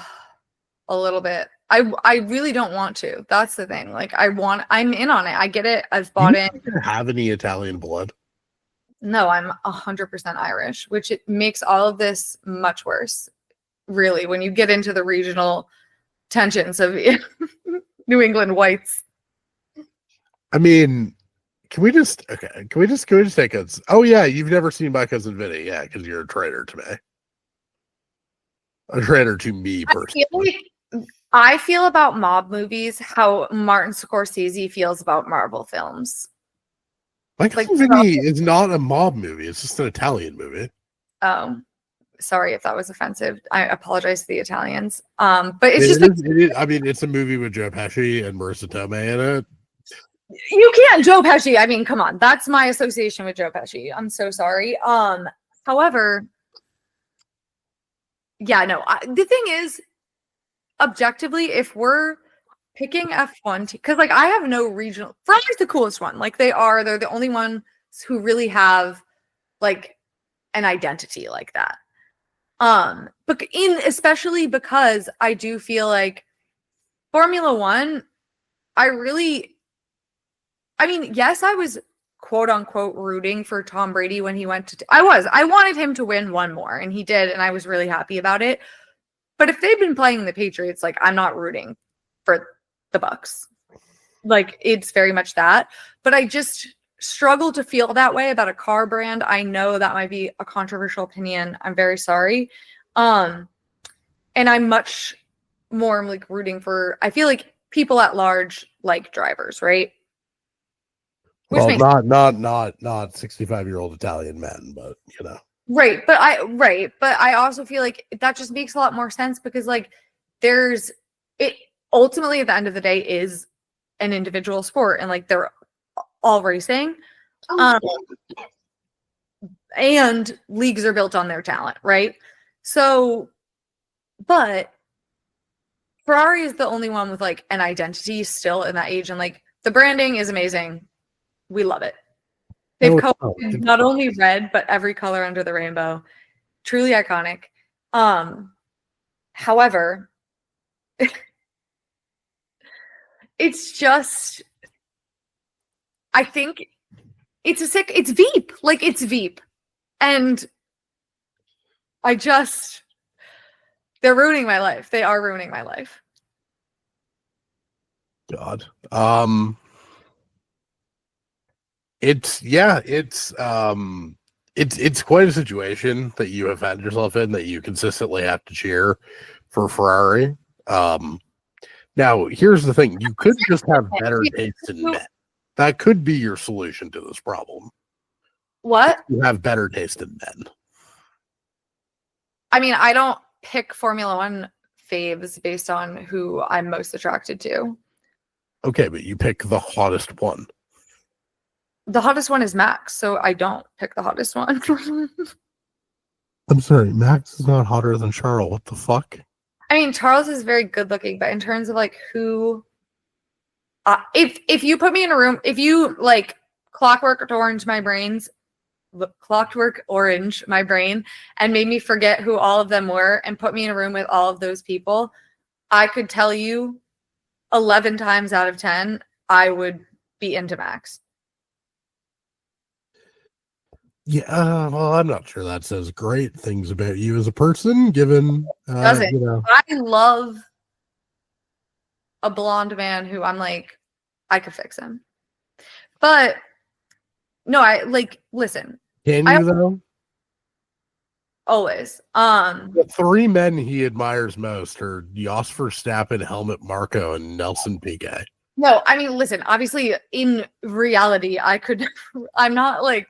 little bit. I really don't want to. That's the thing. Like, I'm in on it. I get it. I've bought in. Do you have any Italian blood? No, I'm 100% Irish, which it makes all of this much worse. Really, when you get into the regional tensions of New England whites. I mean, can we just take us? Oh yeah, you've never seen my cousin Vinny, yeah, because you're a traitor to me. A traitor to me personally. I feel about mob movies how Martin Scorsese feels about Marvel films. My cousin Vinny is not a mob movie; it's just an Italian movie. Oh, sorry if that was offensive. I apologize to the Italians. But it's I mean, it's a movie with Joe Pesci and Marissa Tomei in it. You can't, Joe Pesci. I mean, come on. That's my association with Joe Pesci. I'm so sorry. However, yeah, no. The thing is, objectively, if we're picking F1, because like I have no regional. Ferrari's the coolest one. Like they're the only ones who really have like an identity like that. But especially because I do feel like Formula One, I mean, yes, I was quote unquote rooting for Tom Brady when he went to. I wanted him to win one more, and he did, and I was really happy about it. But if they've been playing the Patriots, like I'm not rooting for the Bucks. Like it's very much that. But I just struggle to feel that way about a car brand. I know that might be a controversial opinion. I'm very sorry. And I'm much more like rooting for. I feel like people at large like drivers, right? Well, not 65-year-old Italian men, but you know. Right, but I also feel like that just makes a lot more sense because like there's it ultimately at the end of the day is an individual sport and like they're all racing. And leagues are built on their talent, right? So but Ferrari is the only one with like an identity still in that age and like the branding is amazing. We love it. They've coated not only red, but every color under the rainbow. Truly iconic. However, it's just, I think it's Veep. Like it's Veep. And They're ruining my life. They are ruining my life. God. It's quite a situation that you have found yourself in, that you consistently have to cheer for Ferrari. Now here's the thing: you could just have better taste in men. That could be your solution to this problem. What? You have better taste in men. I mean, I don't pick Formula One faves based on who I'm most attracted to. Okay, but you pick the hottest one. The hottest one is Max, so I don't pick the hottest one. I'm sorry, Max is not hotter than Charles. What the fuck? I mean, Charles is very good looking, but in terms of like who, if you put me in a room, if you like clockwork orange my brain, and made me forget who all of them were and put me in a room with all of those people, I could tell you 11 times out of 10, I would be into Max. Yeah, well, I'm not sure that says great things about you as a person, given Doesn't. I love a blonde man who I'm like, I could fix him. But no, I like listen. Can you though? Always. The three men he admires most are Jos Verstappen, Helmut Marko, and Nelson Piquet. No, I mean, listen, obviously in reality, I'm not like,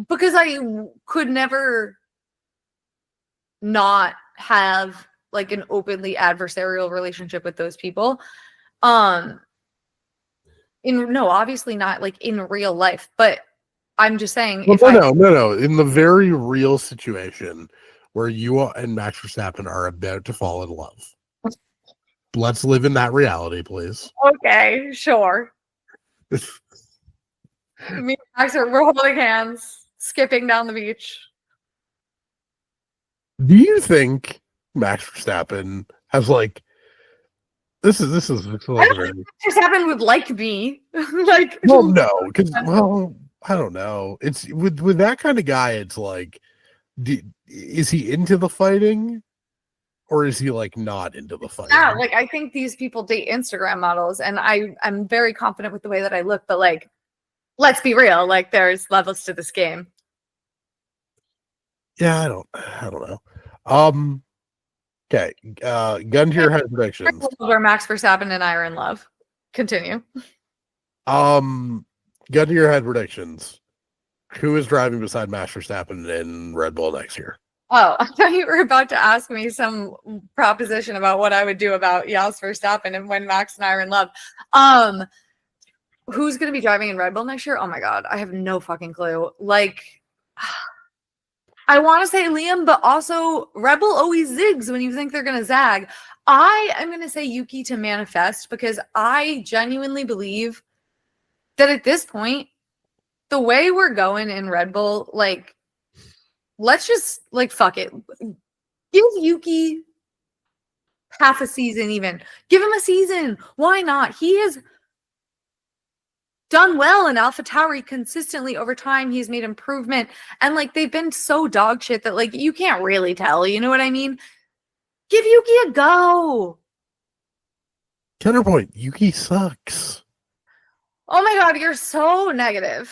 because I could never not have like an openly adversarial relationship with those people. Obviously not like in real life, but I'm just saying. No. In the very real situation where you and Max Verstappen are about to fall in love, let's live in that reality, please. Okay, sure. Me and Max we're holding hands, skipping down the beach. Do you think Max Verstappen has like this is I don't think Max Verstappen would like me. Like, well, no, because I don't know. It's with that kind of guy. It's like, is he into the fighting, or is he like not into the fighting? Yeah, like I think these people date Instagram models, and I'm very confident with the way that I look. But like, let's be real. Like, there's levels to this game. Yeah, I don't know. Okay, gun to your head predictions. Where Max Verstappen and I are in love. Continue. Gun to your head predictions. Who is driving beside Max Verstappen in Red Bull next year? Oh, I thought you were about to ask me some proposition about what I would do about Jos Verstappen and when Max and I are in love. Who's going to be driving in Red Bull next year? Oh my God, I have no fucking clue. Like, I want to say Liam, but also Red Bull always zigs when you think they're going to zag. I am going to say Yuki to manifest because I genuinely believe that at this point, the way we're going in Red Bull, like, let's just, like, fuck it. Give Yuki half a season even. Give him a season. Why not? He has done well in AlphaTauri consistently over time. He's made improvement. And, like, they've been so dog shit that, like, you can't really tell. You know what I mean? Give Yuki a go. Counterpoint, Yuki sucks. Oh my God, you're so negative.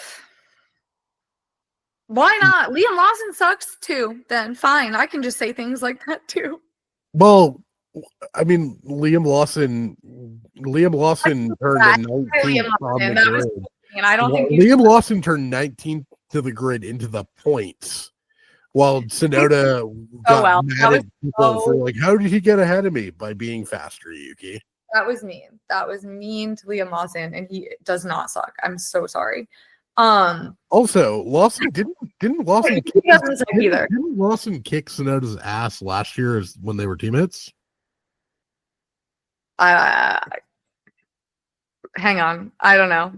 Why not? Liam Lawson sucks too. Then fine, I can just say things like that too. Well, I mean, Liam Lawson turned 19th on the grid. And I don't think Liam Lawson turned 19th to the grid into the points, while Tsunoda got mad at people for like, how did he get ahead of me by being faster, Yuki? That was mean. That was mean to Liam Lawson, and he does not suck. I'm so sorry. Also, Lawson didn't Lawson kick Tsunoda's ass last year when they were teammates? Hang on, I don't know.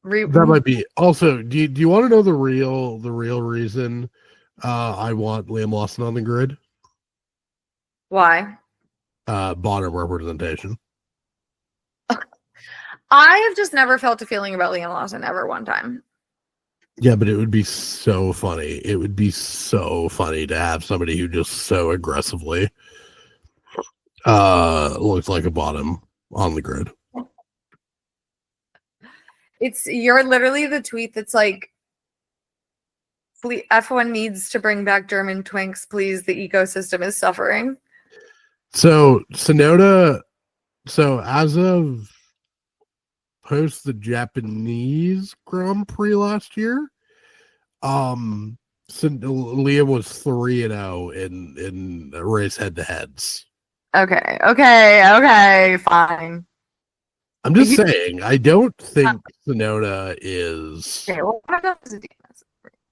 That might be. Also, do you want to know the real reason I want Liam Lawson on the grid? Why? Bottom representation. I have just never felt a feeling about Liam Lawson ever one time. Yeah, but it would be so funny. It would be so funny to have somebody who just so aggressively looks like a bottom on the grid. You're literally the tweet that's like, F1 needs to bring back German twinks, please. The ecosystem is suffering. So Sonoda, as of post the Japanese Grand Prix last year, Liam was 3-0 in race head-to-heads. Okay, fine. I'm just saying, I don't think Sonoda is. Okay, well, what is it?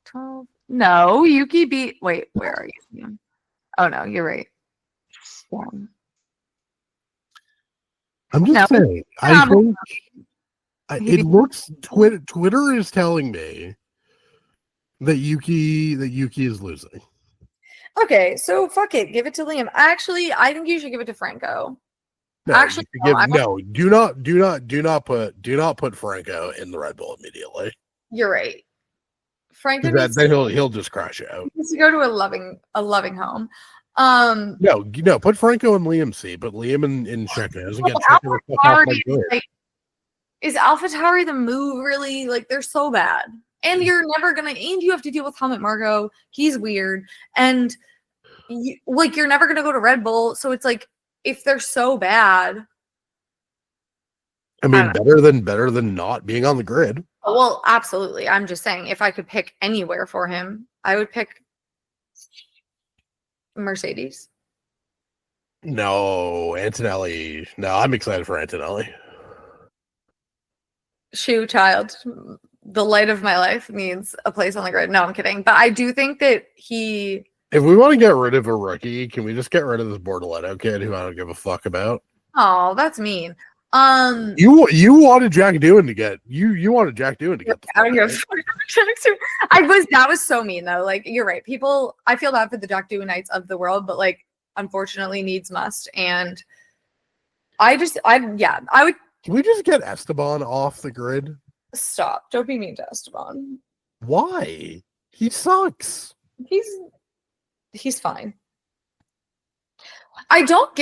12? No, Yuki beat. Wait, where are you? Oh no, you're right. Yeah. I'm just saying. I think it looks. Twitter is telling me that Yuki is losing. Okay, so fuck it, give it to Liam. Actually, I think you should give it to Franco. No, do not put Franco in the Red Bull immediately. You're right. Franco then he'll just crash out. He needs to go to a loving home. No, put Franco in Liam's seat, but Liam in Checo. Is AlphaTauri the move really? Like, they're so bad. And you're never gonna, and you have to deal with Helmut Marko. He's weird. And you're never gonna go to Red Bull. So it's like, if they're so bad. I mean, better than not being on the grid. Well, absolutely. I'm just saying, if I could pick anywhere for him, I would pick Mercedes. No, Antonelli. No, I'm excited for Antonelli. Shoe child. The light of my life needs a place on the grid. No, I'm kidding. But I do think that if we want to get rid of a rookie, can we just get rid of this Bortoletto kid who I don't give a fuck about? Oh, that's mean. You wanted Jack Doohan to get you wanted Jack Doohan to get the I don't that was so mean though. Like, you're right. People, I feel bad for the Jack Doohanites of the world, but like, unfortunately, needs must. And I would. Can we just get Esteban off the grid? Stop! Don't be mean to Esteban. Why? He sucks. He's fine. I don't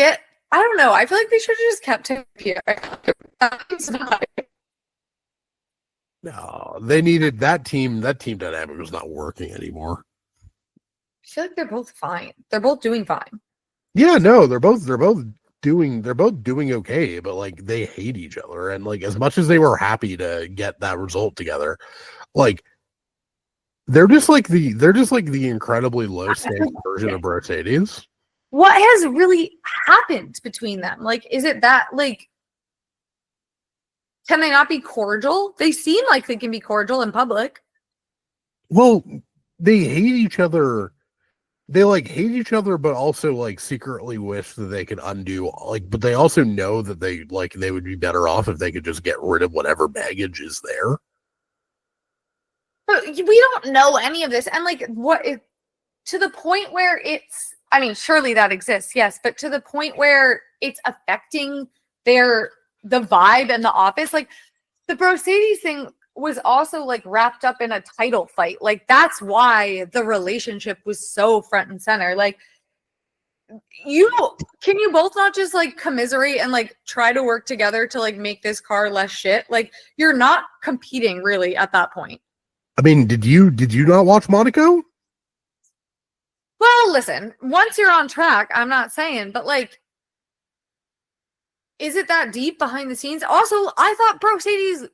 know. I feel like they should have just kept him here. No, they needed that team. That team dynamic was not working anymore. I feel like they're both fine. They're both doing fine. Yeah, no, they're both doing okay, but like they hate each other. And like, as much as they were happy to get that result together, like they're just like the incredibly low stakes version of Mercedes. What has really happened between them? Like, is it that, like, can they not be cordial? They seem like they can be cordial in public. Well, they hate each other. They like hate each other, but also like secretly wish that they could undo, like, but they also know that they would be better off if they could just get rid of whatever baggage is there. But we don't know any of this. And like, to the point where I mean, surely that exists, yes, but to the point where it's affecting the vibe in the office, like the Mercedes thing was also like wrapped up in a title fight. Like, that's why the relationship was so front and center. Like, can you both not just like commiserate and like try to work together to like make this car less shit? Like, you're not competing really at that point. I mean, did you not watch Monaco? Well, listen, once you're on track, I'm not saying, but like, is it that deep behind the scenes? Also, I thought Mercedes,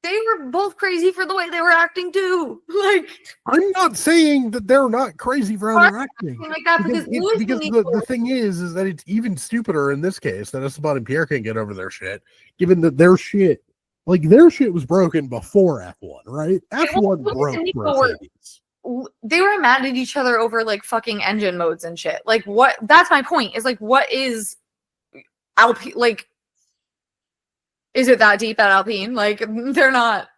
they were both crazy for the way they were acting too. Like, I'm not saying that they're not crazy for how they're acting. Like that because the thing is that it's even stupider in this case that Esteban and Pierre can't get over their shit, given that their shit was broken before F1, right? F1 broke Mercedes. They were mad at each other over like fucking engine modes and shit. Like, what? That's my point. Is like, what is Alpine? Like, is it that deep at Alpine? Like, they're not.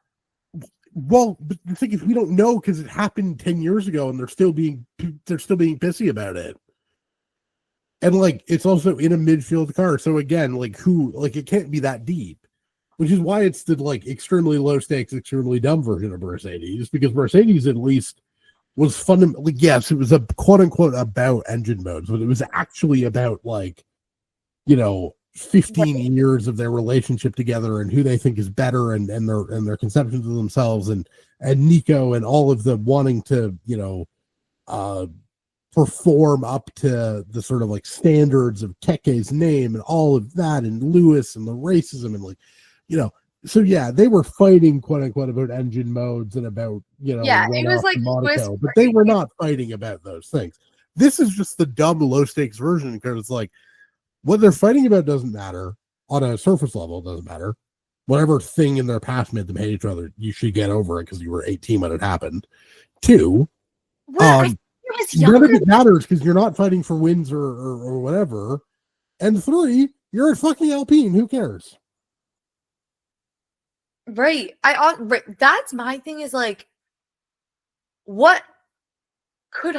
Well, but the thing is, we don't know because it happened 10 years ago, and they're still being pissy about it. And like, it's also in a midfield car, so again, like, it can't be that deep. which is why it's the like extremely low stakes, extremely dumb version of Mercedes, because Mercedes at least was fundamentally, yes, it was a quote unquote about engine modes, but it was actually about like, 15 years of their relationship together and who they think is better and their conceptions of themselves and Nico and all of them wanting to, perform up to the sort of like standards of Keke's name and all of that, and Lewis and the racism and so yeah, they were fighting quote unquote about engine modes and about it was like Monaco, but they were not fighting about those things. This is just the dumb low stakes version because it's like what they're fighting about doesn't matter on a surface level. It doesn't matter. Whatever thing in their past made them hate each other, you should get over it because you were 18 when it happened. 2, none of it matters because you're not fighting for wins or whatever. And 3, you're at fucking Alpine. Who cares? Right. That's my thing is like, what could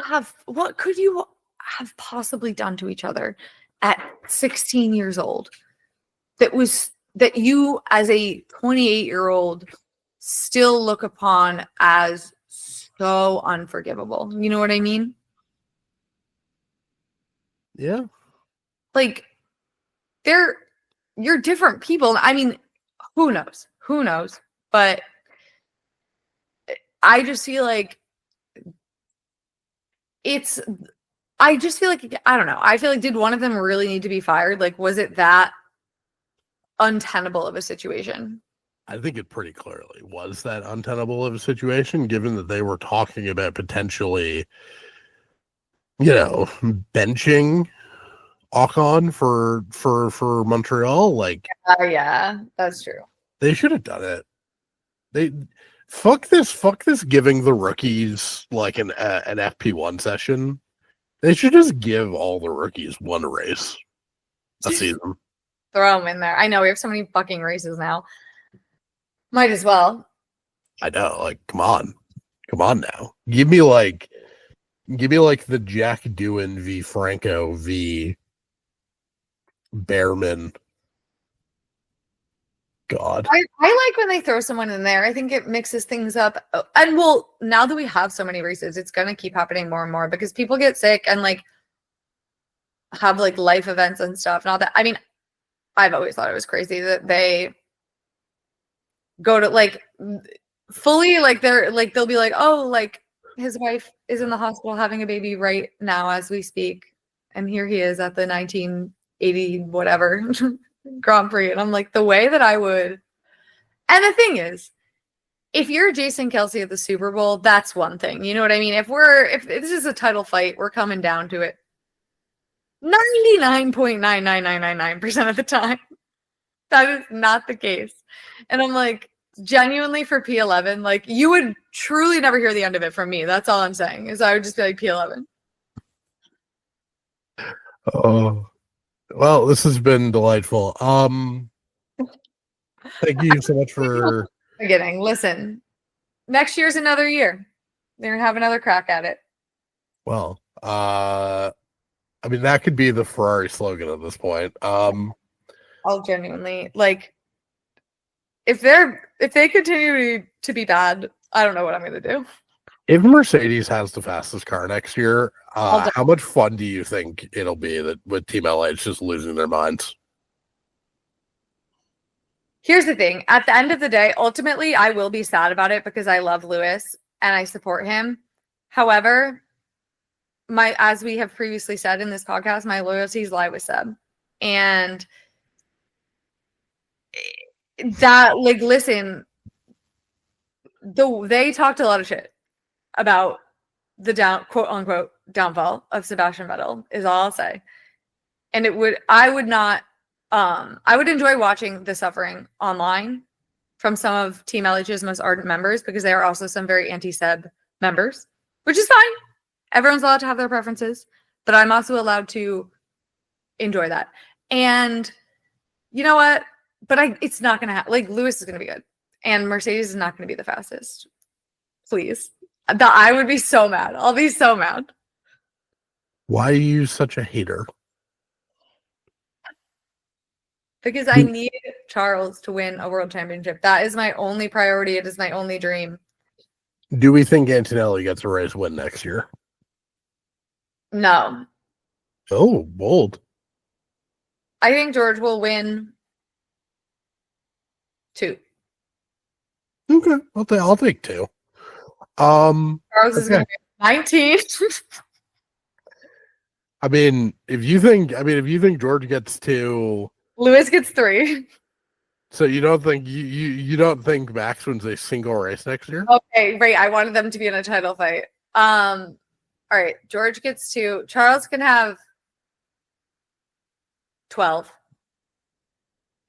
you have possibly done to each other at 16 years old that you as a 28-year-old still look upon as so unforgivable? You know what I mean? Yeah. Like you're different people. I mean, who knows? But I just feel like I don't know. I feel like, did one of them really need to be fired? Like, was it that untenable of a situation? I think it pretty clearly was that untenable of a situation, given that they were talking about potentially, benching Ocon for Montreal. Like, yeah, that's true. They should have done it. They fuck this giving the rookies like an FP1 session. They should just give all the rookies one race a season. Throw them in there. I know we have so many fucking races now. Might as well. I know. Like, come on now. Give me like the Jack Doohan v Franco v Behrman. God. I like when they throw someone in there. I think it mixes things up. And now that we have so many races, it's going to keep happening more and more because people get sick and like have like life events and stuff. Not that, I mean, I've always thought it was crazy that they go to like fully like they'll be like, oh, like his wife is in the hospital having a baby right now as we speak. And here he is at the 1980 whatever Grand Prix, and I'm like, the way that I would. And the thing is, if you're Jason Kelce at the Super Bowl, that's one thing. You know what I mean? If this is a title fight, we're coming down to it 99.99999% of the time. That is not the case. And I'm like, genuinely for P11, like you would truly never hear the end of it from me. That's all I'm saying. Is I would just be like P11. Oh. Well, this has been delightful. Thank you so much for beginning. Listen, next year's another year. They're gonna have another crack at it. Well, I mean that could be the Ferrari slogan at this point. I'll genuinely like if they continue to be bad, I don't know what I'm gonna do. If Mercedes has the fastest car next year, how much fun do you think it'll be that with Team LH just losing their minds? Here's the thing. At the end of the day, ultimately, I will be sad about it because I love Lewis and I support him. However, as we have previously said in this podcast, my loyalties lie with Seb. And that, like, listen, they talked a lot of shit about the quote unquote downfall of Sebastian Vettel is all I'll say. And I would enjoy watching the suffering online from some of Team LH's most ardent members because there are also some very anti-Seb members, which is fine. Everyone's allowed to have their preferences, but I'm also allowed to enjoy that. And you know what? But it's not going to happen. Like Lewis is going to be good and Mercedes is not going to be the fastest. Please. I would be so mad. I'll be so mad. Why are you such a hater? Because I need Charles to win a world championship. That is my only priority. It is my only dream. Do we think Antonelli gets a race win next year? No. Oh, bold. I think George will win 2. Okay, I'll take 2. Charles is going to be 19. I mean, if you think George gets 2, Lewis gets 3. so you don't think you don't think Max wins a single race next year? Okay, right. I wanted them to be in a title fight. All right. George gets 2. Charles can have 12.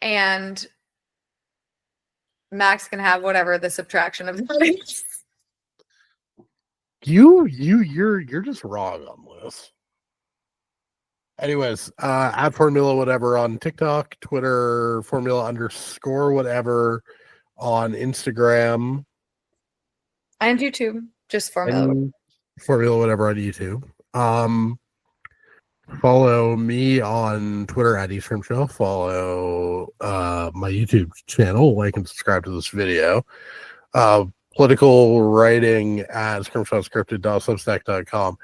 And Max can have whatever the subtraction of that is. You're just wrong on this. Anyways, at Formula whatever on TikTok, Twitter, Formula_ whatever on Instagram. And YouTube. Just Formula. Formula whatever on YouTube. Follow me on Twitter at Eastern Show. Follow my YouTube channel. Like and subscribe to this video. Political writing at scriptscripted.substack.com.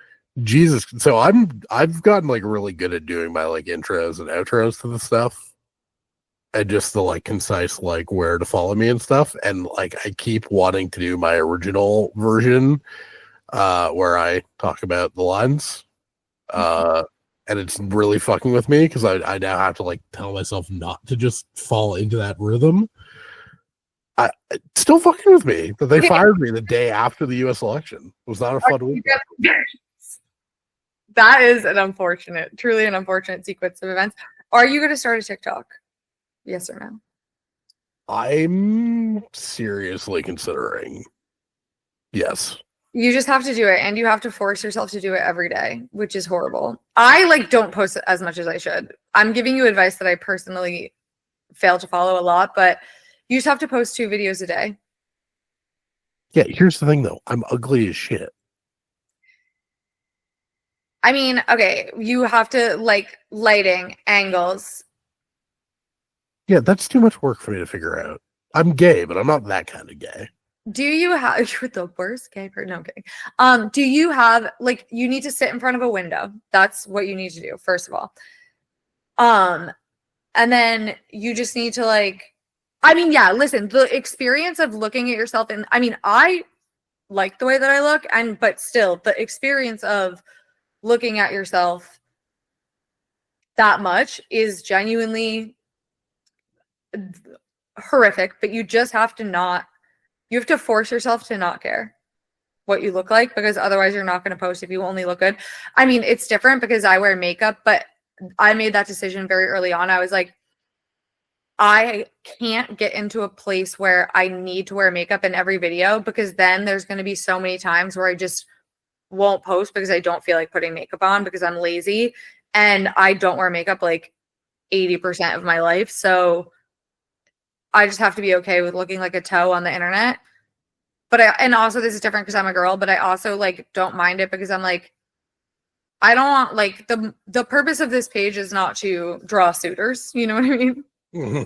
Jesus, so I've gotten like really good at doing my like intros and outros to the stuff, and just the like concise like where to follow me and stuff. And like I keep wanting to do my original version, where I talk about the lines, and it's really fucking with me because I now have to like tell myself not to just fall into that rhythm. It's still fucking with me that they fired me the day after the U.S. election. Was not a fun week. That is truly an unfortunate sequence of events. Are you going to start a TikTok? Yes or no? I'm seriously considering. Yes. You just have to do it, and you have to force yourself to do it every day, which is horrible. I like don't post as much as I should. I'm giving you advice that I personally fail to follow a lot, but you just have to post 2 videos a day. Yeah, here's the thing though. I'm ugly as shit. I mean, okay, you have to like lighting, angles. Yeah, that's too much work for me to figure out. I'm gay, but I'm not that kind of gay. Do you have, you're the worst gay person. No, I'm kidding. Do you have, like, you need to sit in front of a window. That's what you need to do, first of all. And then you just need to like, I mean, yeah, listen, the experience of looking at yourself and I mean, I like the way that I look, but still the experience of looking at yourself that much is genuinely horrific, but you just have to you have to force yourself to not care what you look like, because otherwise you're not going to post if you only look good. I mean, it's different because I wear makeup, but I made that decision very early on. I was like, I can't get into a place where I need to wear makeup in every video, because then there's going to be so many times where I just won't post because I don't feel like putting makeup on because I'm lazy, and I don't wear makeup like 80% of my life. So I just have to be okay with looking like a toe on the internet. But and also this is different because I'm a girl, but I also like don't mind it because I'm like, I don't want like the purpose of this page is not to draw suitors. You know what I mean? Mm-hmm.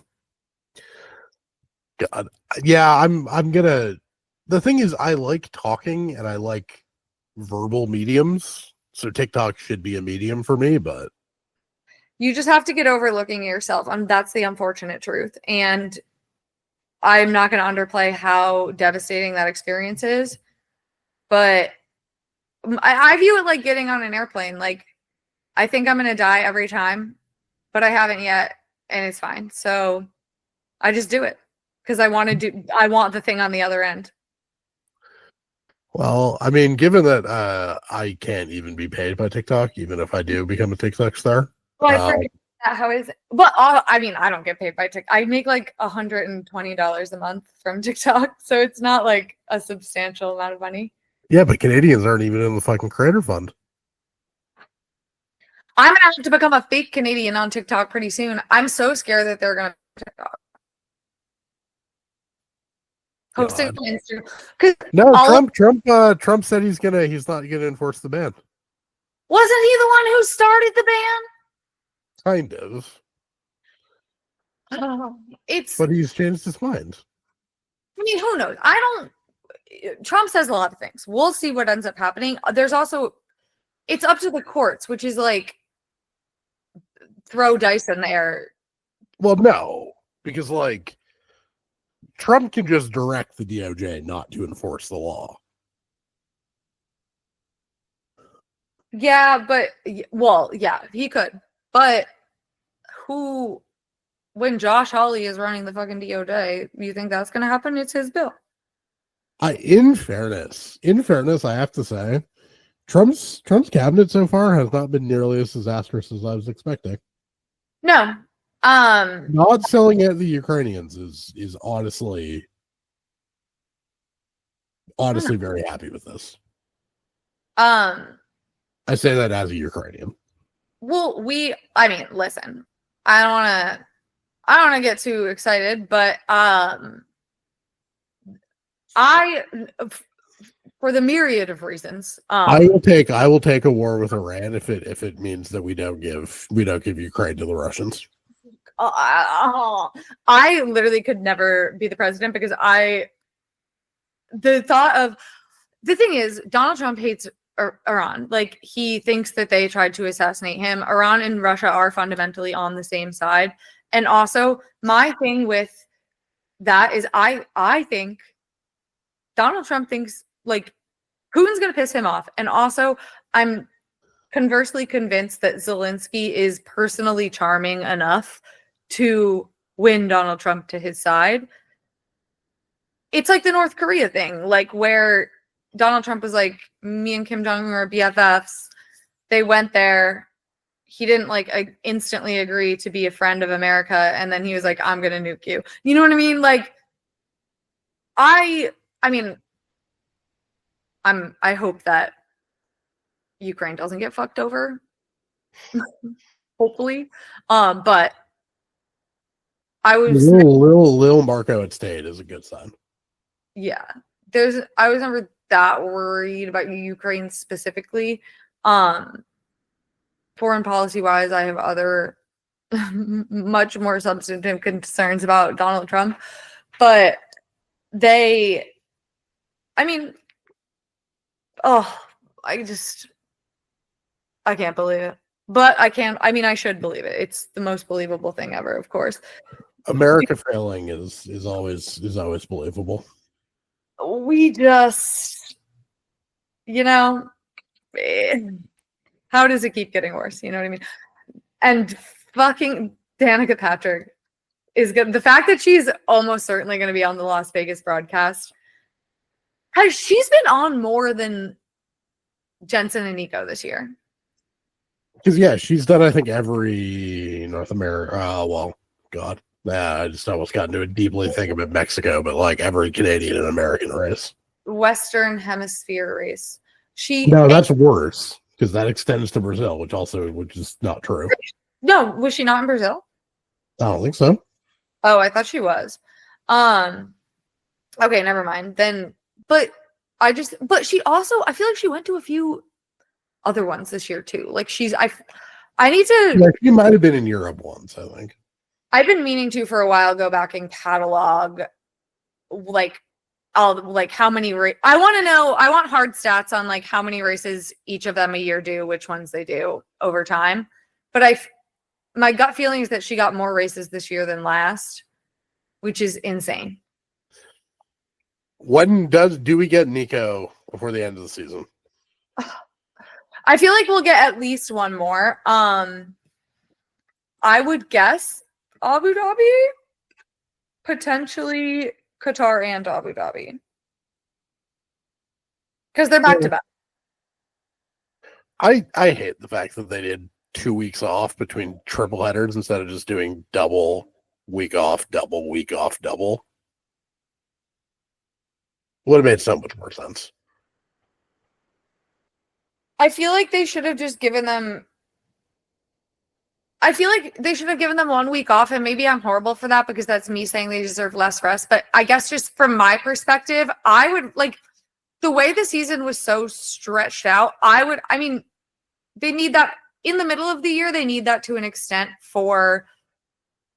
God. Yeah, I'm gonna, the thing is I like talking and I like verbal mediums. So TikTok should be a medium for me, but you just have to get over looking at yourself. That's the unfortunate truth. And I'm not going to underplay how devastating that experience is, but I view it like getting on an airplane. Like, I think I'm going to die every time, but I haven't yet, and it's fine. So I just do it because I want the thing on the other end. Well, I mean, given that I can't even be paid by TikTok, even if I do become a TikTok star. Well, I forget that. How is it? But I mean, I don't get paid by TikTok. I make like $120 a month from TikTok, so it's not like a substantial amount of money. Yeah, but Canadians aren't even in the fucking creator fund. I'm gonna have to become a fake Canadian on TikTok pretty soon. I'm so scared that they're gonna TikTok. Posting on Instagram. No, Trump said he's not gonna enforce the ban. Wasn't he the one who started the ban? Kind of. It's, But he's changed his mind. I mean, who knows? Trump says a lot of things. We'll see what ends up happening. There's also, it's up to the courts, which is like throw dice in there. Well, no, because like Trump can just direct the DOJ not to enforce the law. Yeah, but well, yeah, he could. But when Josh Hawley is running the fucking DOJ, you think that's going to happen? It's his bill. In fairness, I have to say, Trump's cabinet so far has not been nearly as disastrous as I was expecting. No. Not selling it to the Ukrainians is honestly very happy with this. I say that as a Ukrainian. Well, I mean, listen, I don't want to get too excited, but for the myriad of reasons, I will take a war with Iran if it means that we don't give Ukraine to the Russians. I literally could never be the president because the thing is, Donald Trump hates Iran. Like, he thinks that they tried to assassinate him. Iran and Russia are fundamentally on the same side. And also, my thing with that is I think Donald Trump thinks like Putin's going to piss him off. And also, I'm conversely convinced that Zelensky is personally charming enough to win Donald Trump to his side. It's like the North Korea thing, like where Donald Trump was like, me and Kim Jong-un are BFFs. They went there. He didn't like instantly agree to be a friend of America. And then he was like, I'm going to nuke you. You know what I mean? Like, I mean, I hope that Ukraine doesn't get fucked over. Hopefully. But I was Lil Marco at state is a good sign. Yeah. I was never that worried about Ukraine specifically. Foreign policy wise, I have other much more substantive concerns about Donald Trump. But I can't believe it. But I should believe it. It's the most believable thing ever, of course. America failing is always believable. We just, how does it keep getting worse? You know what I mean? And fucking Danica Patrick is good. The fact that she's almost certainly going to be on the Las Vegas broadcast. She's been on more than Jensen and Nico this year. Because yeah, she's done I think every North America. God. I just almost got into a deeply thing about Mexico, but like every Canadian and American race. Western Hemisphere race. No, that's worse because that extends to Brazil, which is not true. No, was she not in Brazil? I don't think so. Oh, I thought she was. Okay, never mind. Then, but she also, I feel like she went to a few other ones this year too. Like I need to. Yeah, she might have been in Europe once, I think. I've been meaning to for a while go back and catalog like how many I want to know. I want hard stats on like how many races each of them a year do, which ones they do over time. But my gut feeling is that she got more races this year than last, which is insane. When do we get Nico before the end of the season? I feel like we'll get at least one more. I would guess Abu Dhabi, potentially Qatar and Abu Dhabi, because they're back to back. I hate the fact that they did 2 weeks off between triple headers instead of just doing double week off, double week off, double. Would have made so much more sense. I feel like they should have just given them. I feel like they should have given them 1 week off, and maybe I'm horrible for that because that's me saying they deserve less rest. But I guess just from my perspective, I would like the way the season was so stretched out. They need that in the middle of the year. They need that to an extent for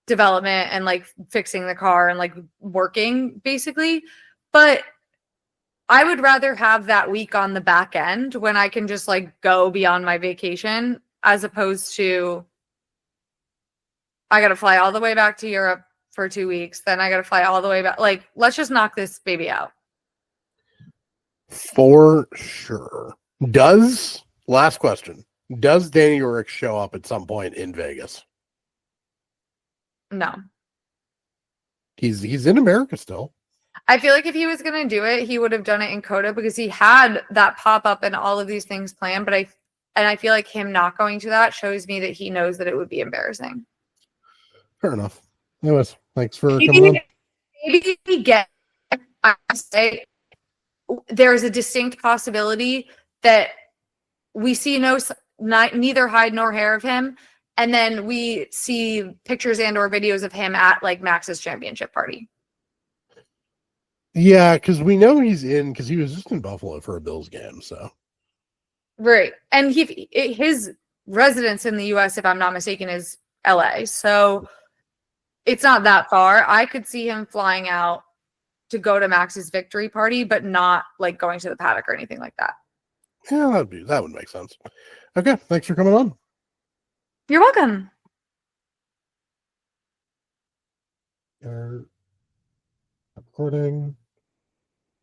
development and like fixing the car and like working basically. But I would rather have that week on the back end when I can just like go beyond my vacation as opposed to I got to fly all the way back to Europe for 2 weeks. Then I got to fly all the way back. Like, let's just knock this baby out. For sure. Last question. Does Danny Rick show up at some point in Vegas? No. He's in America still. I feel like if he was going to do it, he would have done it in Coda because he had that pop up and all of these things planned. But I feel like him not going to that shows me that he knows that it would be embarrassing. Fair enough. Anyways, thanks for coming on. Maybe we get, I say, there's a distinct possibility that we see neither hide nor hair of him, and then we see pictures and or videos of him at like Max's championship party. Yeah, because we know he's in because he was just in Buffalo for a Bills game. So right, and his residence in the U.S., if I'm not mistaken, is L.A. So it's not that far. I could see him flying out to go to Max's victory party, but not like going to the paddock or anything like that. Yeah, that would make sense. Okay, thanks for coming on. You're welcome. Recording.